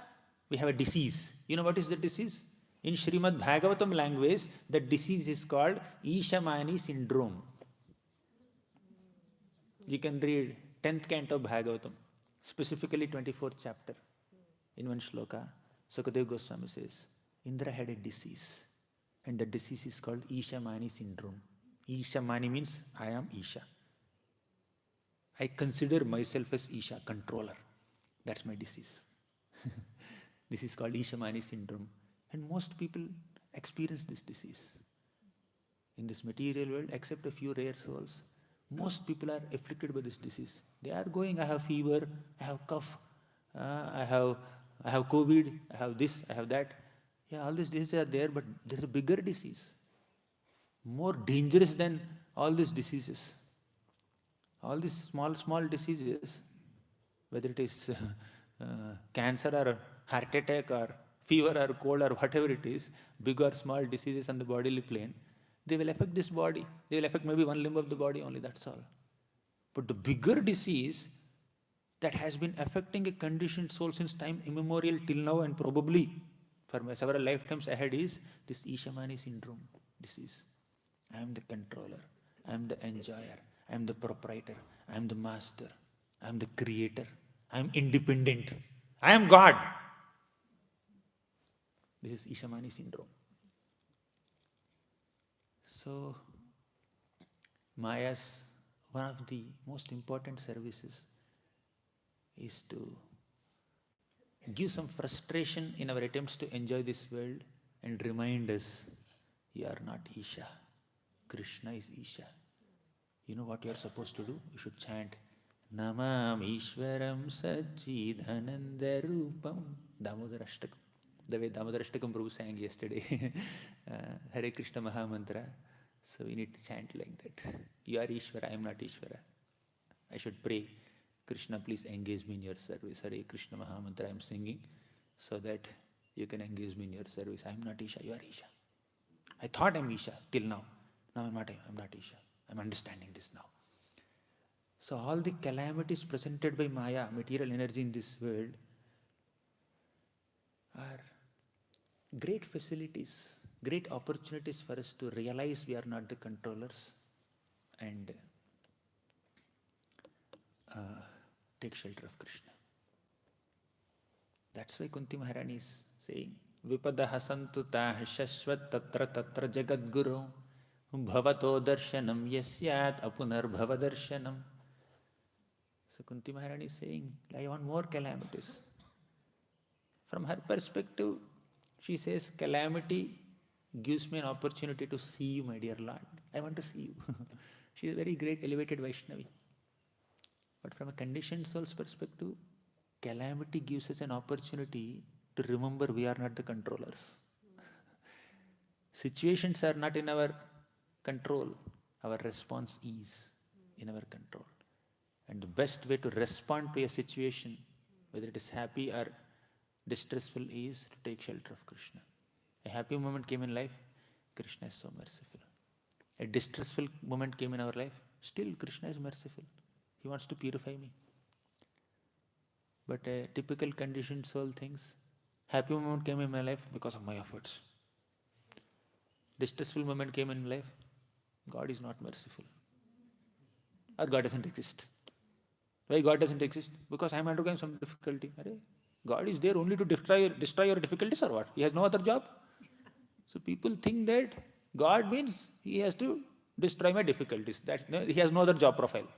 A: we have a disease. You know what is the disease? In Srimad Bhagavatam language, the disease is called Ishamani syndrome. You can read 10th canto of Bhagavatam, specifically 24th chapter. In one shloka, Sukadeva Goswami says, Indra had a disease, and the disease is called Ishamani syndrome. Ishamani means I am Isha. I consider myself as Isha, controller. That's my disease. This is called Ishamani syndrome. And most people experience this disease. In this material world, except a few rare souls, most people are afflicted by this disease. They are going, I have fever, I have cough, I have COVID, I have this, I have that. Yeah, all these diseases are there, but there's a bigger disease, more dangerous than all these diseases. All these small diseases, whether it is cancer or heart attack or fever or cold or whatever it is, big or small diseases on the bodily plane, they will affect this body. They will affect maybe one limb of the body only, that's all. But the bigger disease that has been affecting a conditioned soul since time immemorial till now and probably for several lifetimes ahead is this Ishamani syndrome disease. I am the controller, I am the enjoyer, I am the proprietor, I am the master, I am the creator, I am independent, I am God. This is Ishamani syndrome. So, Maya's one of the most important services is to give some frustration in our attempts to enjoy this world and remind us, you are not Isha. Krishna is Isha. You know what you are supposed to do? You should chant, Namam Ishwaram Sajjidhananda Rupam Damodarashtakam. The way Damodarashtakam Prabhu sang yesterday. Hare Krishna Mahamantra. So we need to chant like that. You are Ishvara, I am not Ishvara. I should pray, Krishna, please engage me in your service. Hare Krishna Mahamantra I am singing so that you can engage me in your service. I am not Isha, you are Isha. I thought I am Isha till now. Now I am not Isha. I am understanding this now. So all the calamities presented by Maya, material energy in this world, are great facilities, great opportunities for us to realize we are not the controllers and take shelter of Krishna. That's why Kunti Maharani is saying, Vipadaha santutah shashvat tatra jagadguru bhavato darshanam yasyat apunar bhava darshanam. So Kunti Maharani is saying, I want more calamities. From her perspective, she says, calamity gives me an opportunity to see you, my dear Lord. I want to see you. She is a very great elevated Vaishnavi. But from a conditioned soul's perspective, calamity gives us an opportunity to remember we are not the controllers. Situations are not in our control. Our response is in our control. And the best way to respond to a situation, whether it is happy or distressful, is to take shelter of Krishna. A happy moment came in life, Krishna is so merciful. A distressful moment came in our life, still Krishna is merciful. He wants to purify me. But a typical conditioned soul thinks, happy moment came in my life because of my efforts. Distressful moment came in life, God is not merciful. Or God doesn't exist. Why God doesn't exist? Because I am undergoing some difficulty. Arey, God is there only to destroy your difficulties or what? He has no other job. So people think that God means He has to destroy my difficulties. He has no other job profile.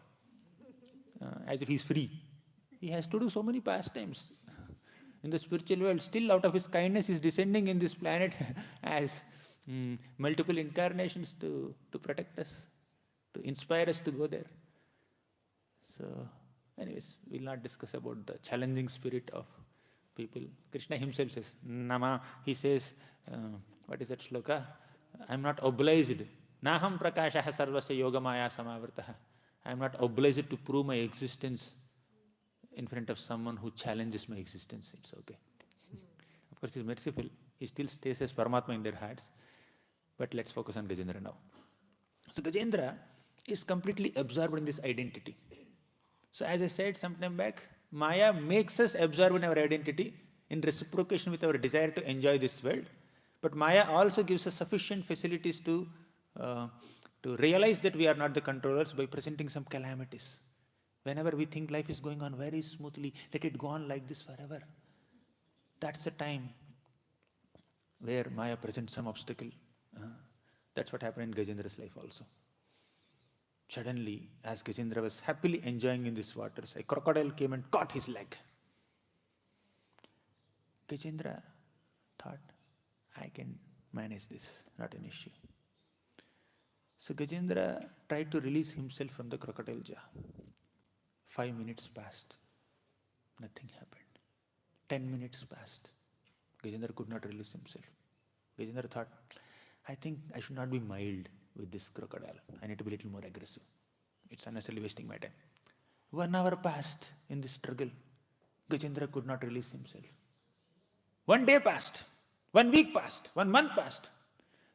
A: As if He is free. He has to do so many pastimes. In the spiritual world, still out of His kindness, He is descending in this planet as multiple incarnations to protect us, to inspire us to go there. So, anyways, we'll not discuss about the challenging spirit of people. Krishna himself says, Nama, he says, what is that shloka? I am not obliged. Naham prakashaha sarvasya yogamaya samavrtaha. I am not obliged to prove my existence in front of someone who challenges my existence. It's okay. Of course, He is merciful. He still stays as Paramatma in their hearts. But let's focus on Gajendra now. So Gajendra is completely absorbed in this identity. So as I said some time back, Maya makes us absorb in our identity in reciprocation with our desire to enjoy this world. But Maya also gives us sufficient facilities to realize that we are not the controllers by presenting some calamities. Whenever we think life is going on very smoothly, let it go on like this forever. That's the time where Maya presents some obstacle. That's what happened in Gajendra's life also. Suddenly, as Gajendra was happily enjoying in these waters, a crocodile came and caught his leg. Gajendra thought, I can manage this, not an issue. So Gajendra tried to release himself from the crocodile jaw. 5 minutes passed. Nothing happened. 10 minutes passed. Gajendra could not release himself. Gajendra thought, I think I should not be mild with this crocodile. I need to be a little more aggressive. It's unnecessarily wasting my time. 1 hour passed in this struggle. Gajendra could not release himself. 1 day passed. 1 week passed. 1 month passed.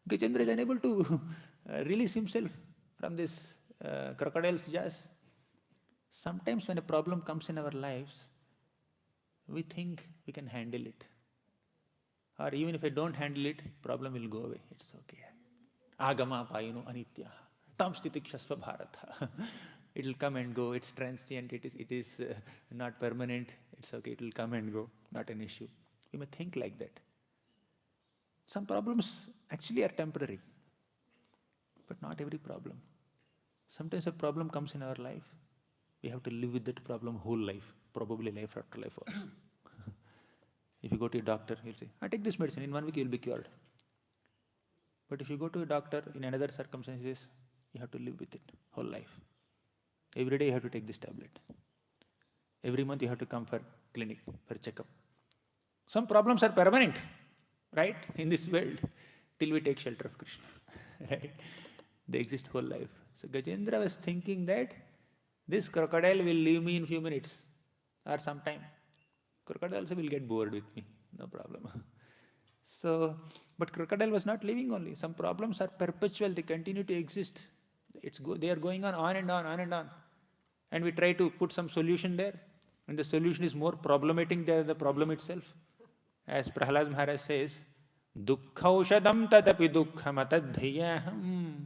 A: Gajendra is unable to release himself from this crocodile's jaws. Sometimes when a problem comes in our lives, we think we can handle it. Or even if I don't handle it, problem will go away. It's okay. Agama payino anitya. Tam stitikshasva bharata. It will come and go. It's transient. It is not permanent. It's okay. It will come and go. Not an issue. We may think like that. Some problems actually are temporary. But not every problem. Sometimes a problem comes in our life. We have to live with that problem whole life. Probably life after life also. If you go to a doctor, he'll say, I take this medicine, in 1 week you'll be cured. But if you go to a doctor in another circumstances, you have to live with it whole life. Every day you have to take this tablet. Every month you have to come for clinic, for checkup. Some problems are permanent, right, in this world, till we take shelter of Krishna, right? They exist whole life. So Gajendra was thinking that this crocodile will leave me in few minutes or some time. Crocodile also will get bored with me, no problem. So, but crocodile was not living only. Some problems are perpetual, they continue to exist. They are going on and on, on and on. And we try to put some solution there. And the solution is more problematic than the problem itself. As Prahlad Maharaj says, Dukkha aushadam tatapi dukkha matadhyaham.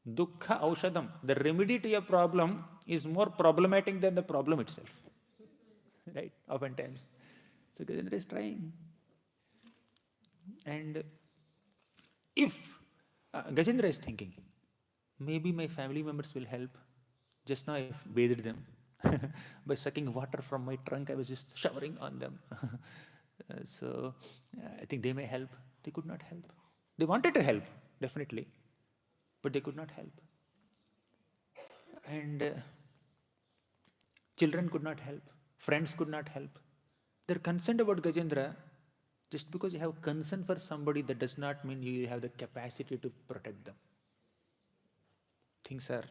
A: Dukkha aushadam. The remedy to your problem is more problematic than the problem itself. Right? Oftentimes. So Gajendra is trying. And if Gajendra is thinking, maybe my family members will help. Just now I bathed them. By sucking water from my trunk, I was just showering on them. So I think they may help. They could not help. They wanted to help, definitely. But they could not help. And children could not help. Friends could not help. They're concerned about Gajendra. Just because you have concern for somebody, that does not mean you have the capacity to protect them. Things are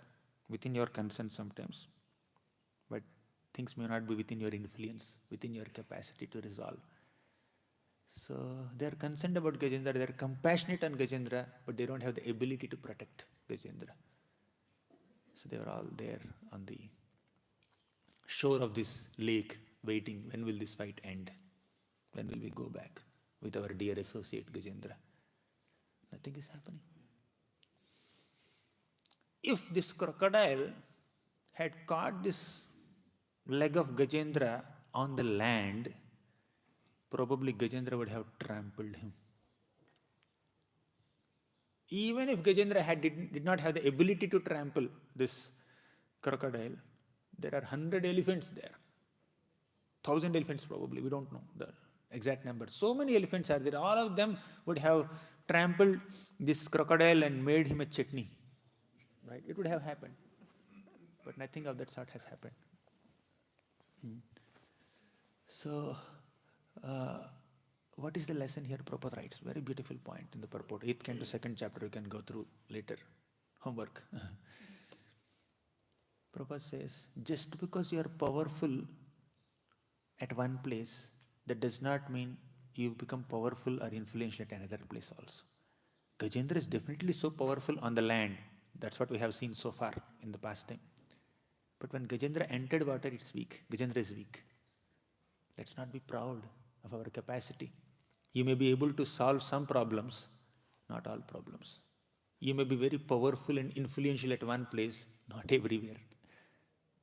A: within your concern sometimes. But things may not be within your influence, within your capacity to resolve. So they are concerned about Gajendra, they are compassionate on Gajendra, but they don't have the ability to protect Gajendra. So they were all there on the shore of this lake, waiting, when will this fight end? When will we go back with our dear associate Gajendra? Nothing is happening. If this crocodile had caught this leg of Gajendra on the land, probably Gajendra would have trampled him. Even if Gajendra did not have the ability to trample this crocodile, there are 100 elephants there. 1,000 elephants probably, we don't know the exact number. So many elephants are there, all of them would have trampled this crocodile and made him a chutney. Right? It would have happened. But nothing of that sort has happened. So, what is the lesson here? Prabhupada writes, very beautiful point in the purport. 8th canto, 2nd chapter, you can go through later. Homework. Prabhupada says, just because you are powerful at one place, that does not mean you become powerful or influential at another place also. Gajendra is definitely so powerful on the land. That's what we have seen so far in the past time. But when Gajendra entered water, it's weak. Gajendra is weak. Let's not be proud of our capacity. You may be able to solve some problems, not all problems. You may be very powerful and influential at one place, not everywhere.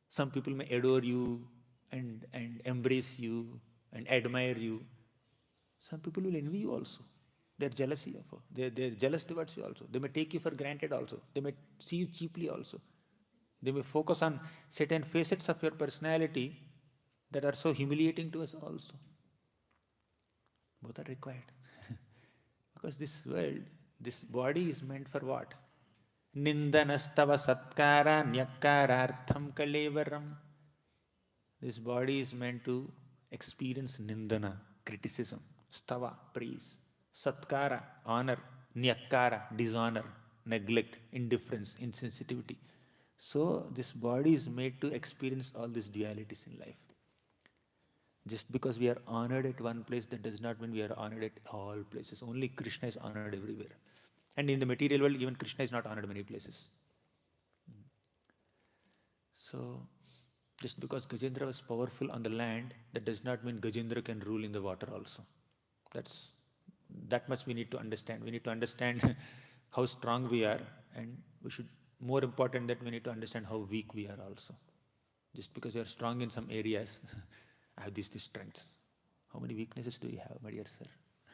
A: Some people may adore you and embrace you and admire you. Some people will envy you also. They're jealousy of you. They're jealous towards you also. They may take you for granted also. They may see you cheaply also. They may focus on certain facets of your personality that are so humiliating to us also. Both are required. Because this world, this body is meant for what? Nindanastava satkara nyakarartham kalevaram. This body is meant to experience nindana, criticism, stava, praise, satkara, honor, nyakara, dishonor, neglect, indifference, insensitivity. So this body is made to experience all these dualities in life. Just because we are honored at one place, that does not mean we are honored at all places. Only Krishna is honored everywhere. And in the material world, even Krishna is not honored many places. So, just because Gajendra was powerful on the land, that does not mean Gajendra can rule in the water also. That much we need to understand. We need to understand how strong we are, and more important that we need to understand how weak we are also. Just because you are strong in some areas, I have these strengths. How many weaknesses do you have, my dear sir?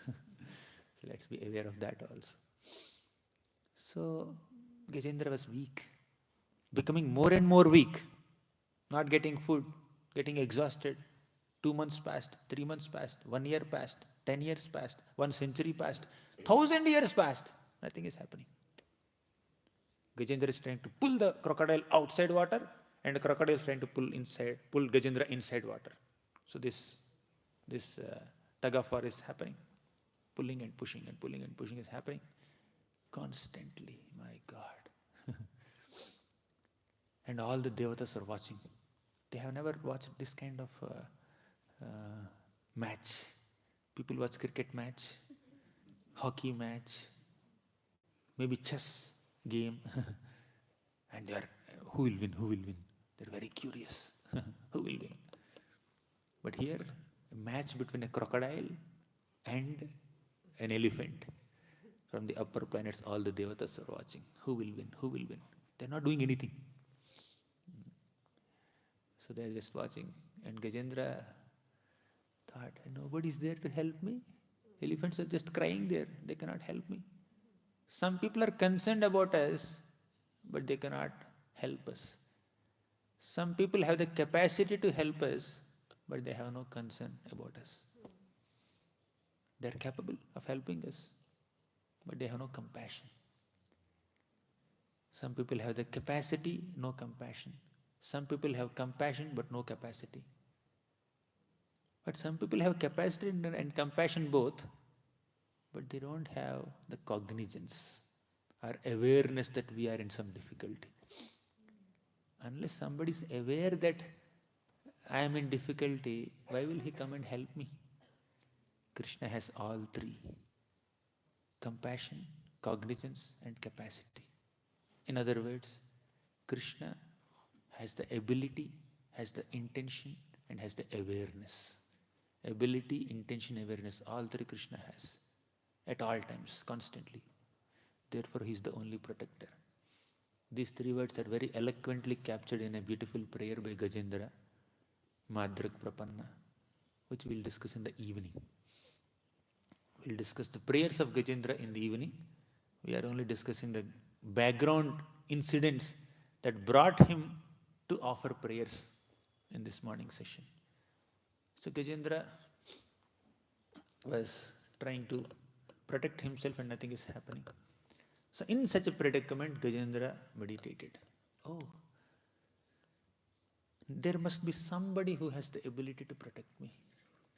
A: So let's be aware of that also. So Gajendra was weak, becoming more and more weak, not getting food, getting exhausted. 2 months passed, 3 months passed, 1 year passed, 10 years passed, 1 century passed, 1,000 years passed. Nothing is happening. Gajendra is trying to pull the crocodile outside water, and the crocodile is trying to pull Gajendra inside water. So this tug of war is happening. Pulling and pushing and pulling and pushing is happening constantly. My God. And all the Devotees are watching. They have never watched this kind of match. People watch cricket match, hockey match, maybe chess game. And they are, who will win, who will win? They're very curious. Who will win? But here, a match between a crocodile and an elephant. From the upper planets, all the Devotees are watching. Who will win? Who will win? They're not doing anything. So they're just watching. And Gajendra thought, nobody's there to help me. Elephants are just crying there. They cannot help me. Some people are concerned about us, but they cannot help us. Some people have the capacity to help us, but they have no concern about us. They're capable of helping us, but they have no compassion. Some people have the capacity, no compassion. Some people have compassion, but no capacity. But some people have capacity and compassion both, but they don't have the cognizance or awareness that we are in some difficulty. Unless somebody is aware that I am in difficulty, why will he come and help me? Krishna has all three: compassion, cognizance, and capacity. In other words, Krishna has the ability, has the intention, and has the awareness. Ability, intention, awareness, all three Krishna has at all times, constantly. Therefore, he is the only protector.
B: These three words are very eloquently captured in a beautiful prayer by Gajendra, Madrak Prapanna, which we'll discuss in the evening. We'll discuss the prayers of Gajendra in the evening. We are only discussing the background incidents that brought him to offer prayers in this morning session. So Gajendra was trying to protect himself and nothing is happening. So in such a predicament, Gajendra meditated. Oh, there must be somebody who has the ability to protect me.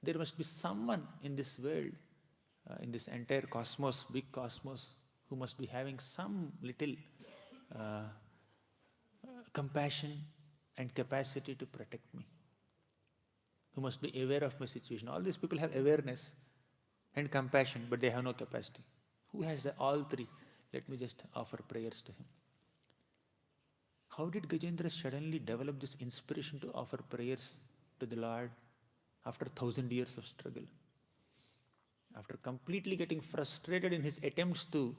B: There must be someone in this world, in this entire cosmos, big cosmos, who must be having some little compassion and capacity to protect me, who must be aware of my situation. All these people have awareness and compassion, but they have no capacity. Who has all three? Let me just offer prayers to him. How did Gajendra suddenly develop this inspiration to offer prayers to the Lord after 1,000 years of struggle? After completely getting frustrated in his attempts to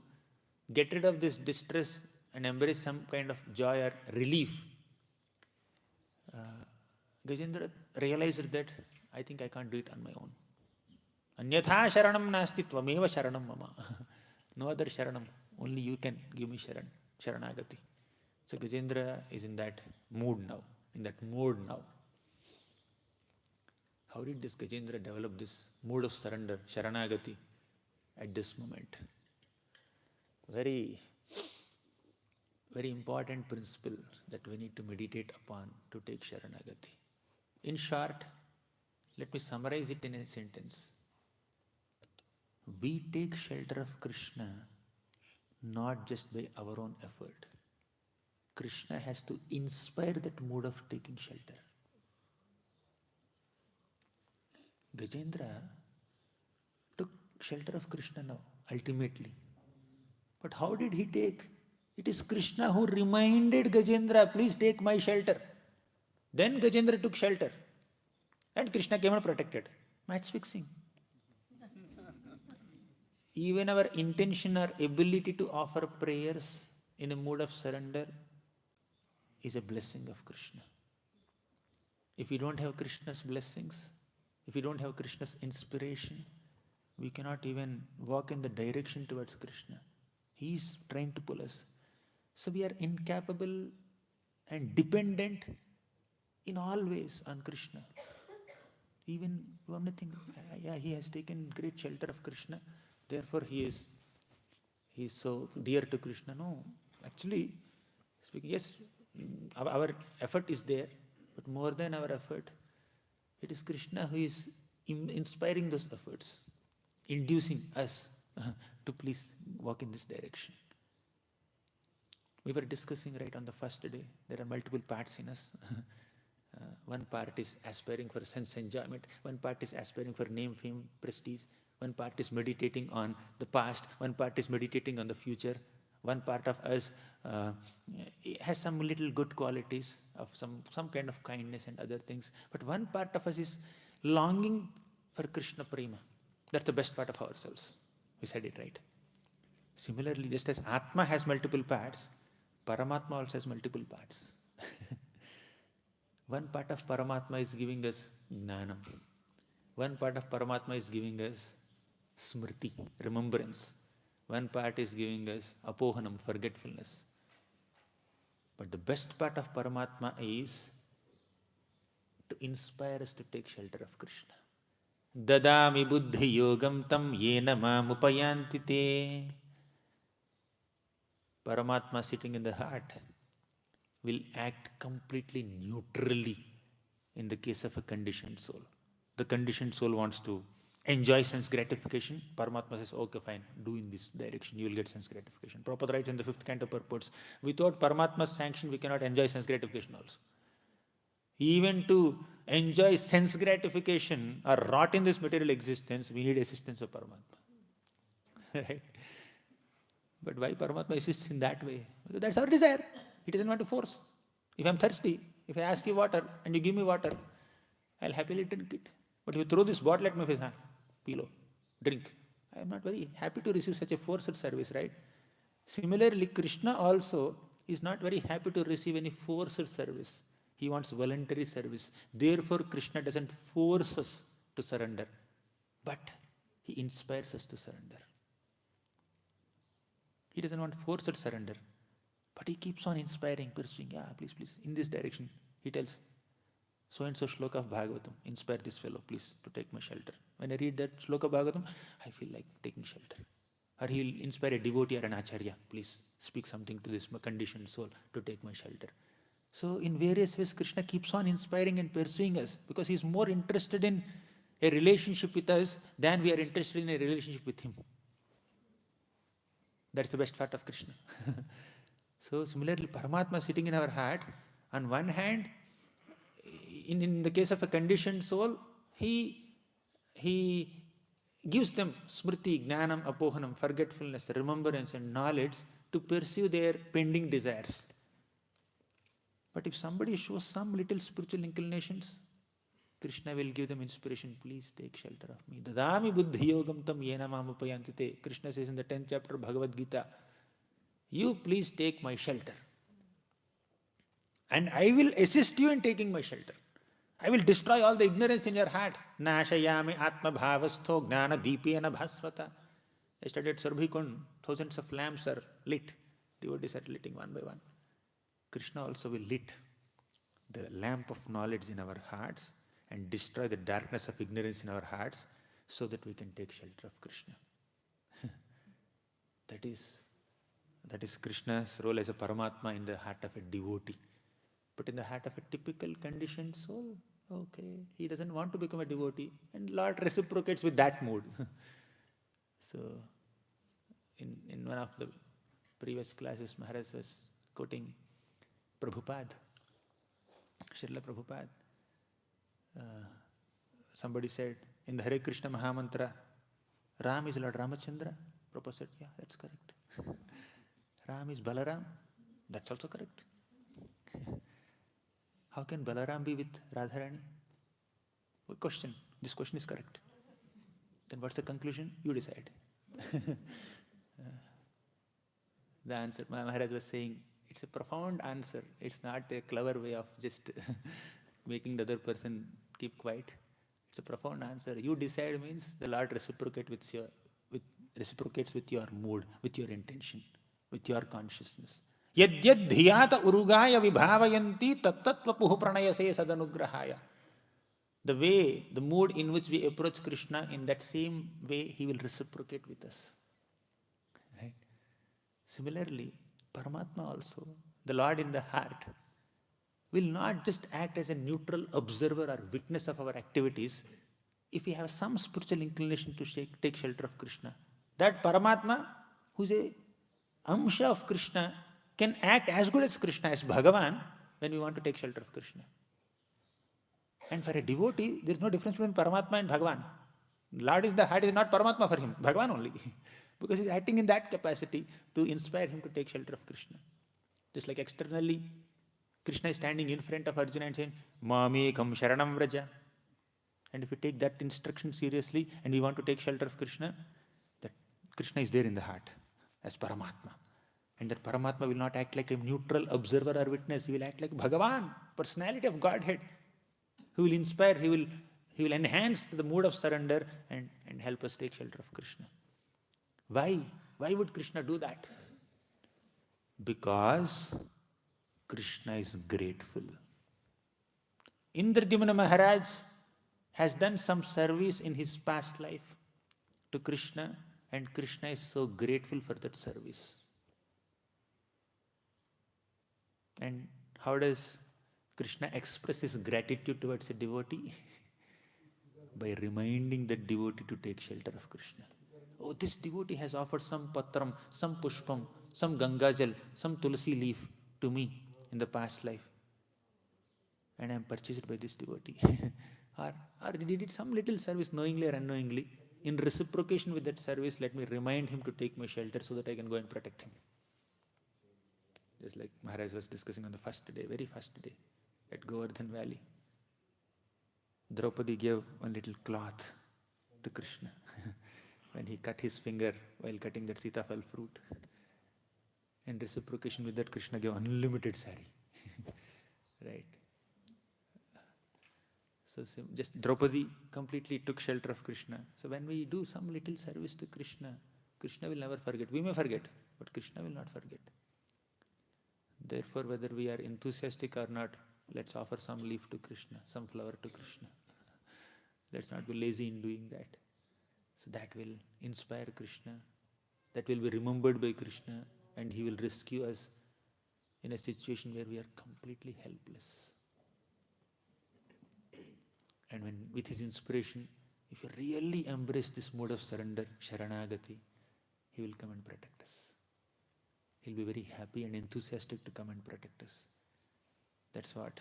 B: get rid of this distress and embrace some kind of joy or relief, Gajendra realized that I think I can't do it on my own. Anyatha sharanam nasti tvameva sharanam mama. No other sharanam. Only you can give me Saranagati. So Gajendra is in that mood now, in that mode now. How did this Gajendra develop this mood of surrender, Saranagati, at this moment? Very, very important principle that we need to meditate upon to take Saranagati. In short, let me summarize it in a sentence. We take shelter of Krishna not just by our own effort. Krishna has to inspire that mood of taking shelter. Gajendra took shelter of Krishna now, ultimately. But how did he take? It is Krishna who reminded Gajendra, please take my shelter. Then Gajendra took shelter. And Krishna came and protected. Match fixing. Even our intention or ability to offer prayers in a mood of surrender is a blessing of Krishna. If we don't have Krishna's blessings, if we don't have Krishna's inspiration, we cannot even walk in the direction towards Krishna. He is trying to pull us. So we are incapable and dependent in all ways on Krishna. Even one thing, he has taken great shelter of Krishna, therefore he is so dear to Krishna. No, actually, speaking, yes, our effort is there, but more than our effort, it is Krishna who is inspiring those efforts, inducing us to please walk in this direction. We were discussing right on the first day, there are multiple parts in us. One part is aspiring for sense enjoyment, one part is aspiring for name, fame, prestige, one part is meditating on the past, one part is meditating on the future, one part of us has some little good qualities of some kind of kindness and other things, but one part of us is longing for Krishna Prema. That's the best part of ourselves. We said it right. Similarly, just as Atma has multiple parts, Paramatma also has multiple parts. One part of Paramatma is giving us Jnanam. One part of Paramatma is giving us Smriti, remembrance. One part is giving us Apohanam, forgetfulness. But the best part of Paramatma is to inspire us to take shelter of Krishna. Dadami buddhi yogam tam yena mam upayanti te. Paramatma sitting in the heart will act completely neutrally in the case of a conditioned soul. The conditioned soul wants to enjoy sense gratification. Paramatma says, okay, fine, do in this direction, you will get sense gratification. Prabhupada writes in the 5th canto purports, without Paramatma's sanction, we cannot enjoy sense gratification also. Even to enjoy sense gratification or rot in this material existence, we need assistance of Paramatma. Right? But why Paramatma assists in that way? Because that's our desire. He doesn't want to force. If I'm thirsty, if I ask you water and you give me water, I'll happily drink it. But if you throw this bottle at my face, pillow, drink. I am not very happy to receive such a forced service, right? Similarly, Krishna also is not very happy to receive any forced service. He wants voluntary service. Therefore, Krishna doesn't force us to surrender, but he inspires us to surrender. He doesn't want forced surrender, but he keeps on inspiring, pursuing. Yeah, please, please, in this direction. He tells, so and so shloka of Bhagavatam, inspire this fellow, please, to take my shelter. When I read that shloka of Bhagavatam, I feel like taking shelter. Or he'll inspire a devotee or an acharya, please speak something to this conditioned soul to take my shelter. So in various ways, Krishna keeps on inspiring and pursuing us because he's more interested in a relationship with us than we are interested in a relationship with him. That's the best part of Krishna. So similarly, Paramatma sitting in our heart, on one hand, in the case of a conditioned soul, he gives them smriti, jnanam, apohanam, forgetfulness, remembrance and knowledge to pursue their pending desires. But if somebody shows some little spiritual inclinations, Krishna will give them inspiration. Please take shelter of me. Dadami buddhi yogam tam yena mamupayantite. Krishna says in the 10th chapter of Bhagavad Gita, you please take my shelter. And I will assist you in taking my shelter. I will destroy all the ignorance in your heart. Nashayami atma bhavastho gnana deepena bhasvata. I studied Surbhikund. Thousands of lamps are lit. Devotees are lighting one by one. Krishna also will lit the lamp of knowledge in our hearts and destroy the darkness of ignorance in our hearts so that we can take shelter of Krishna. That is Krishna's role as a Paramatma in the heart of a devotee. But in the heart of a typical conditioned soul, okay, he doesn't want to become a devotee, and Lord reciprocates with that mood. So, in one of the previous classes, Maharaj was quoting Prabhupada, Srila Prabhupada. Somebody said, in the Hare Krishna Mahamantra, Ram is Lord Ramachandra. Prabhupada said, yeah, that's correct. Ram is Balaram. That's also correct. How can Balaram be with Radharani? Good question. This question is correct. Then what's the conclusion? You decide. The answer, Maharaj was saying, it's a profound answer. It's not a clever way of just making the other person keep quiet. It's a profound answer. You decide means the Lord reciprocates with your mood, with your intention, with your consciousness. Yad yad dhyata urugaya vibhavayanti tattatvapuhu pranayase sadanugrahaya. The mood in which we approach Krishna, in that same way he will reciprocate with us. Right? Similarly, Paramatma also, the Lord in the heart, will not just act as a neutral observer or witness of our activities if we have some spiritual inclination to take shelter of Krishna. That Paramatma, who is a amsha of Krishna, can act as good as Krishna, as Bhagavan, when we want to take shelter of Krishna. And for a devotee, there is no difference between Paramatma and Bhagavan. Lord is the heart, is not Paramatma for him, Bhagavan only. Because he is acting in that capacity to inspire him to take shelter of Krishna. Just like externally, Krishna is standing in front of Arjuna and saying, Mamekam Sharanam Vraja. And if we take that instruction seriously and we want to take shelter of Krishna, that Krishna is there in the heart as Paramatma. And that Paramatma will not act like a neutral observer or witness. He will act like Bhagavan, personality of Godhead. He will inspire, he will enhance the mood of surrender and help us take shelter of Krishna. Why? Why would Krishna do that? Because Krishna is grateful. Indradyumna Maharaj has done some service in his past life to Krishna, and Krishna is so grateful for that service. And how does Krishna express his gratitude towards a devotee? By reminding that devotee to take shelter of Krishna. Oh, this devotee has offered some patram, some pushpam, some gangajal, some tulsi leaf to me in the past life. And I am purchased by this devotee. or he did some little service knowingly or unknowingly. In reciprocation with that service, let me remind him to take my shelter so that I can go and protect him. Just like Maharaj was discussing on the first day, very first day, at Govardhan Valley. Draupadi gave one little cloth to Krishna when he cut his finger while cutting that Sitafal fruit. In reciprocation with that, Krishna gave unlimited sari. Right? So just Draupadi completely took shelter of Krishna. So when we do some little service to Krishna, Krishna will never forget. We may forget, but Krishna will not forget. Therefore, whether we are enthusiastic or not, let's offer some leaf to Krishna, some flower to Krishna. Let's not be lazy in doing that. So that will inspire Krishna, that will be remembered by Krishna, and he will rescue us in a situation where we are completely helpless. And when with his inspiration, if you really embrace this mode of surrender, Saranagati, he will come and protect us. He'll be very happy and enthusiastic to come and protect us. That's what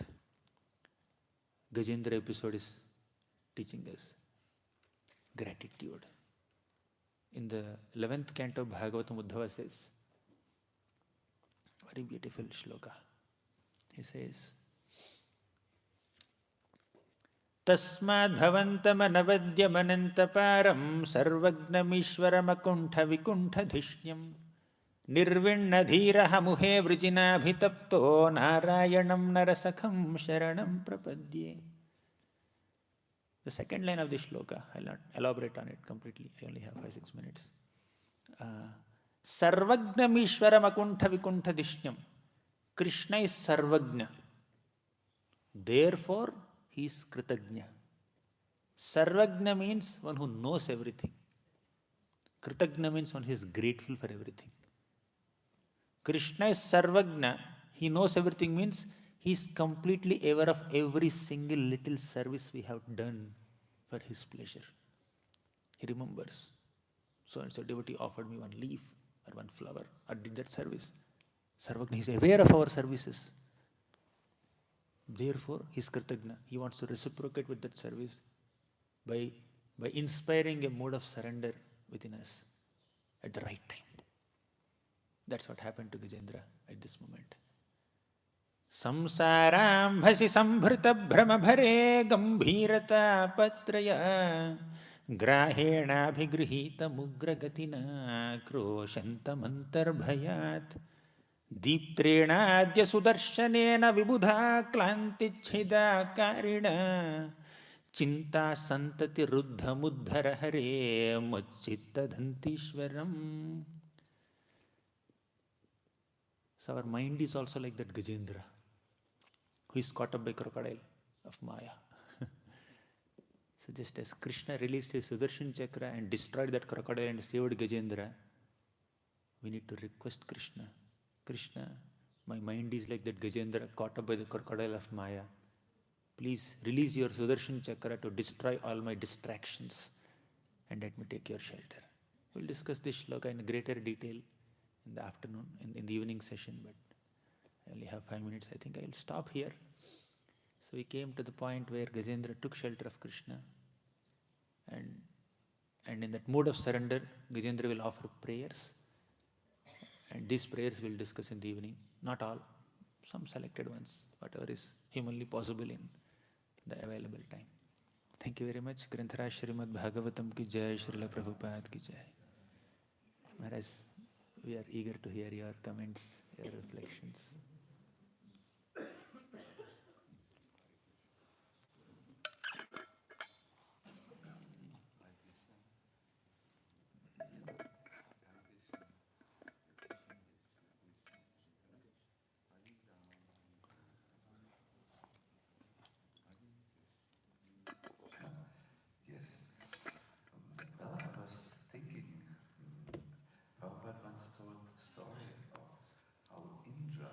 B: Gajendra episode is teaching us. Gratitude. In the 11th canto of Bhagavatam, Uddhava says, very beautiful shloka. He says, Tasmad bhavantam anavadyam sarvagnamishwaram akuntha vikuntha dhishnyam nirvinna dhiraha muhe vrijinabhitapto narayanam narasakham sharanam prapadye. The second line of this shloka, I'll not elaborate on it completely, I only have 5-6 minutes. Sarvagnamishwaram akuntha vikuntha dhishnyam. Krishna is Sarvagna. Therefore, he is Kritagnya. Sarvagna means one who knows everything. Kritagna means one who is grateful for everything. Krishna is Sarvagna. He knows everything means he is completely aware of every single little service we have done for his pleasure. He remembers. So and so devotee offered me one leaf or one flower or did that service. Sarvagna is aware of our services. Therefore, he is Kritagna. He wants to reciprocate with that service by inspiring a mode of surrender within us at the right time. That's what happened to Gajendra at this moment. Samsaram bhasi sambhrita brahma bhare gambhirata patraya grahena bhigrihita mugra gatina kroshantamantar bhayat Deeptrenadya sudarshanena vibudha klantichhida karina Chinta santati ruddha muddhara hare muchitta dhantishwaram. So our mind is also like that Gajendra, who is caught up by crocodile of Maya. So just as Krishna released his Sudarshan Chakra and destroyed that crocodile and saved Gajendra, we need to request Krishna, Krishna, my mind is like that Gajendra caught up by the crocodile of Maya. Please release your Sudarshan Chakra to destroy all my distractions and let me take your shelter. We'll discuss this shloka in greater detail in the afternoon, in the evening session, but I only have 5 minutes. I think I'll stop here. So we came to the point where Gajendra took shelter of Krishna, and in that mode of surrender, Gajendra will offer prayers. And these prayers we'll discuss in the evening. Not all, some selected ones, whatever is humanly possible in the available time. Thank you very much. Granthara Srimad Bhagavatam ki jai, Srila Prabhupada ki jai. Maharaj, we are eager to hear your comments, your reflections.
C: Prabhupada once told the story of how Indra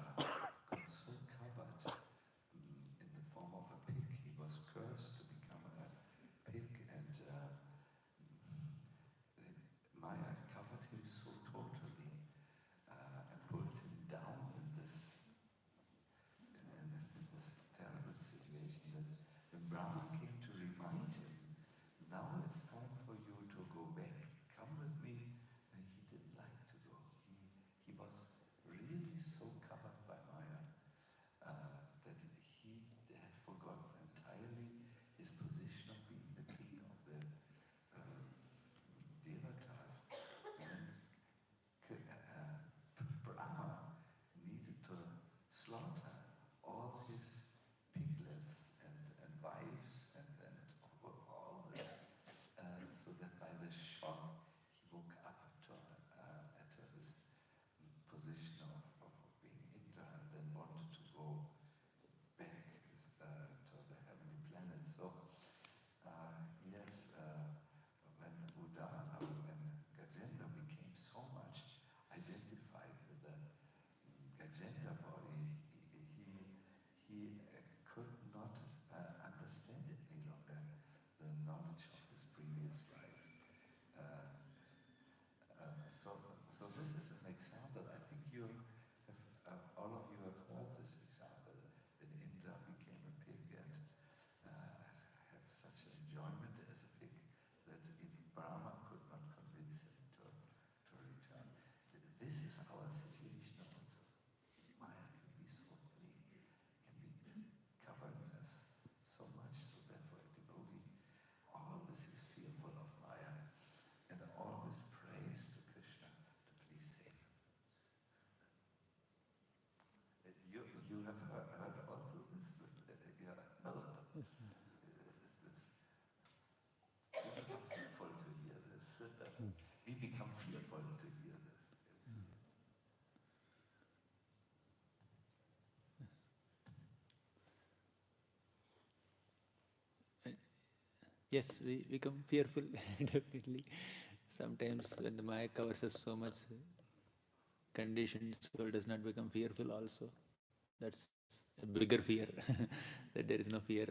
C: gender body, he could not understand it any longer, the knowledge of his previous life. So this is an example. I think you have, all of you have heard this example. In Indra became a pig and had such enjoyment as a pig that even Brahma could not convince him to return. This is our situation also. Maya can be so clean, can be covering us so much, so therefore a devotee always is fearful of Maya and always prays to Krishna to please save him. You have heard also this? Yeah, no. We become fearful to hear this. We become fearful to hear this.
B: Yes, we become fearful, definitely. Sometimes when the Maya covers us so much, conditioned soul does not become fearful also. That's a bigger fear, that there is no fear,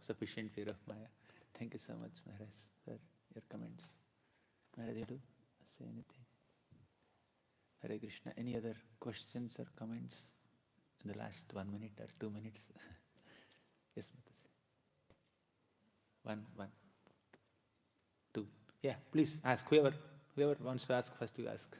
B: sufficient fear of Maya. Thank you so much, Maharaj, for your comments. Maharaj, you to say anything? Hare Krishna. Any other questions or comments in the last 1 minute or 2 minutes? Yes, Mataji. One, two. Yeah, please ask. Whoever wants to ask, first you ask.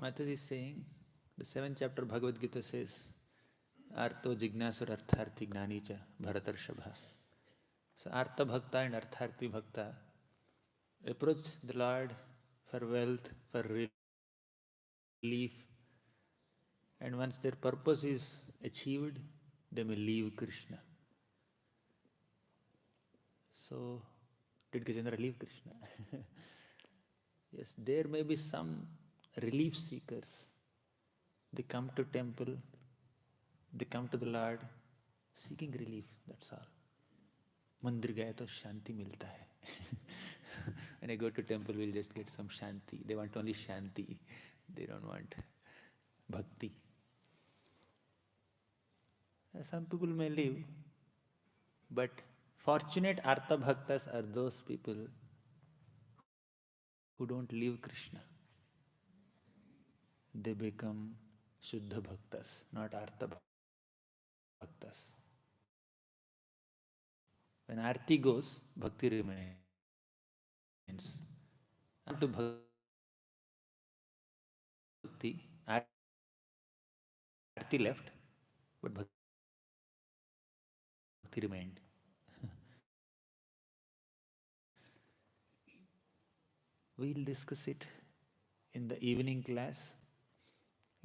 B: Mataji is saying, the 7th chapter Bhagavad Gita says, Arto Jignasur Artharthi Gnanicha Bharatarshabha. So Artha Bhakta and Artharthi Bhakta approach the Lord for wealth, for relief, and once their purpose is achieved, they may leave Krishna. So, did Gajendra leave Krishna? Yes, there may be some relief seekers. They come to temple, they come to the Lord seeking relief, that's all. Mandir gaya to shanti milta hai. When I go to temple, we'll just get some shanti. They want only shanti. They don't want bhakti. Some people may live, but fortunate Artha Bhaktas are those people who don't leave Krishna. They become Shuddha Bhaktas, not Artha Bhaktas. When Arti goes, Bhakti remains. And to Bhakti, Arti left, but Bhakti remained. We'll discuss it in the evening class.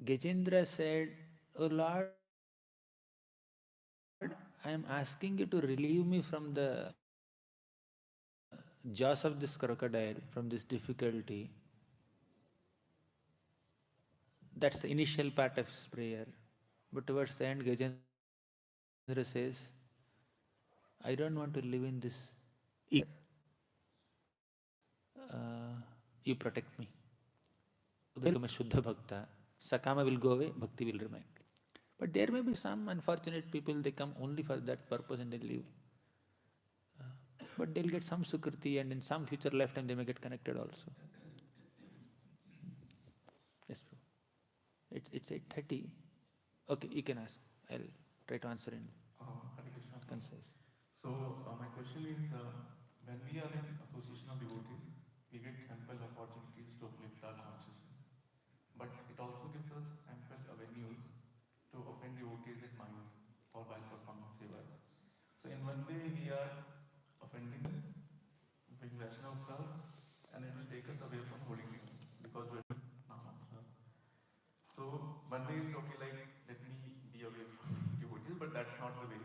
B: Gajendra said, "Oh Lord, I am asking you to relieve me from the jaws of this crocodile, from this difficulty." That's the initial part of his prayer. But towards the end, Gajendra says, I don't want to live in this. You protect me. Become a Shuddha Bhakta. Sakama will go away, Bhakti will remain. But there may be some unfortunate people, they come only for that purpose and they leave. But they'll get some Sukriti and in some future lifetime they may get connected also. Yes, bro. It's 8:30. Okay, you can ask. I'll try to answer in
D: Hare Krishna.
B: concise.
D: So my question is, when we are in association of devotees, we get ample opportunities to uplift our consciousness. But it also gives us ample avenues to offend devotees in mind or while performing sevas. So in one way, we are offending them, being Vaishnava of love, and it will take us away from holy deity because we're Nama of love. So one way is okay, like let me be away from devotees, but that's not the way.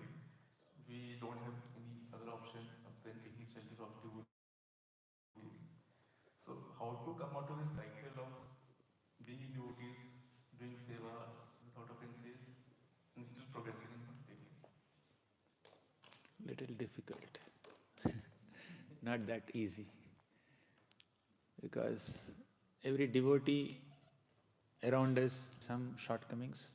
D: don't have any other option than taking shelter of devotees. So how to come out of this cycle of being devotees, doing seva without offenses, and still progressing in bhakti?
B: Little difficult. Not that easy. Because every devotee around us some shortcomings.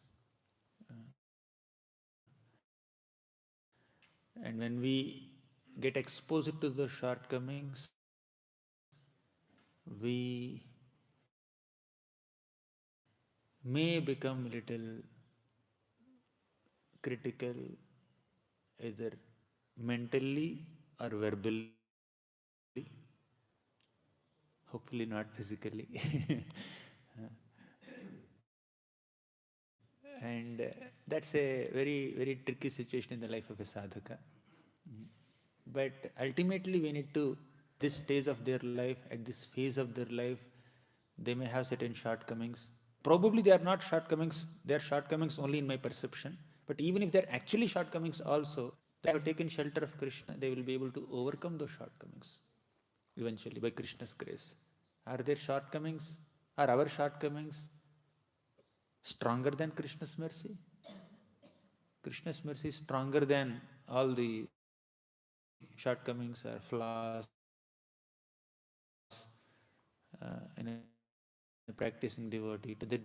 B: And when we get exposed to those shortcomings, we may become little critical, either mentally or verbally, hopefully not physically. And that's a very, very tricky situation in the life of a sadhaka. But ultimately we need to, this stage of their life, at this phase of their life, they may have certain shortcomings. Probably they are not shortcomings, they are shortcomings only in my perception. But even if they are actually shortcomings also, they have taken shelter of Krishna, they will be able to overcome those shortcomings eventually by Krishna's grace. Are their shortcomings, are our shortcomings stronger than Krishna's mercy? Krishna's mercy is stronger than all the shortcomings or flaws in a practicing devotee. To the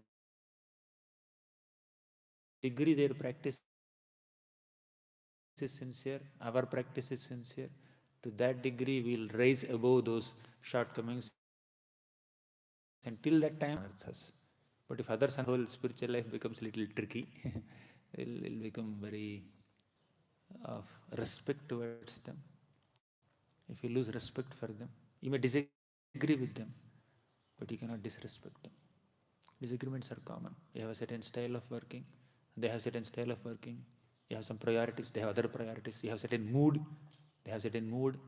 B: degree their practice is sincere, our practice is sincere, to that degree we will rise above those shortcomings. Until that time, us. But if others, and whole spiritual life becomes a little tricky, it'll become very of respect towards them. If you lose respect for them, you may disagree with them, but you cannot disrespect them. Disagreements are common. You have a certain style of working, they have certain style of working. You have some priorities, they have other priorities. You have certain mood, they have certain mood.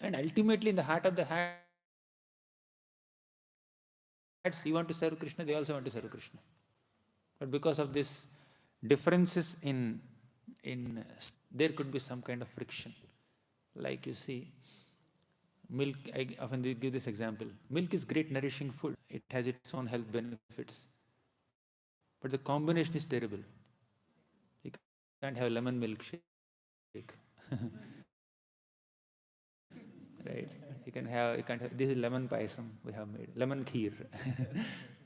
B: And ultimately, in the heart of the hearts, you want to serve Krishna, they also want to serve Krishna. But because of this differences in there could be some kind of friction. Like you see, milk, I often give this example. Milk is great nourishing food. It has its own health benefits. But the combination is terrible. You can't have lemon milkshake. Right? You can't have, this is lemon paisam we have made, lemon kheer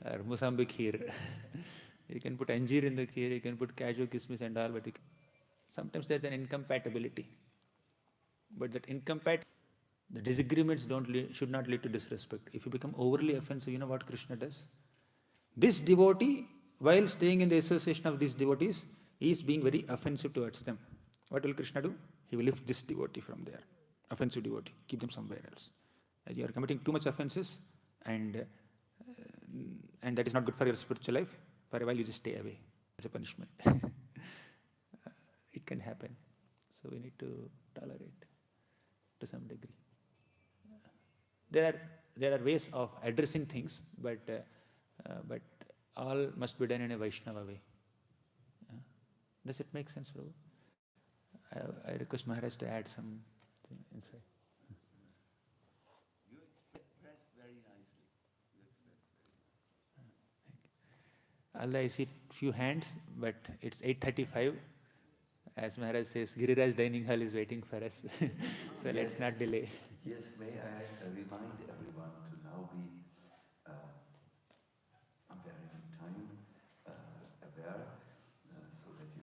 B: or musambi kheer. You can put anjeer in the kheer, you can put cashew, kismis and all, but sometimes there's an incompatibility. But that the disagreements should not lead to disrespect. If you become overly offensive, you know what Krishna does? This devotee, while staying in the association of these devotees, is being very offensive towards them. What will Krishna do? He will lift this devotee from there. Offensive devotee, keep them somewhere else. As you are committing too much offenses, and that is not good for your spiritual life. For a while, you just stay away as a punishment. It can happen. So we need to tolerate to some degree. There are ways of addressing things, but all must be done in a Vaishnava way. Does it make sense, Prabhu? I request Maharaj to add some insight.
E: You express very nicely. You express very
B: Although I see few hands, but it's 8:35. As Maharaj says, Giriraj dining hall is waiting for us. So let's not delay.
C: Yes, may I remind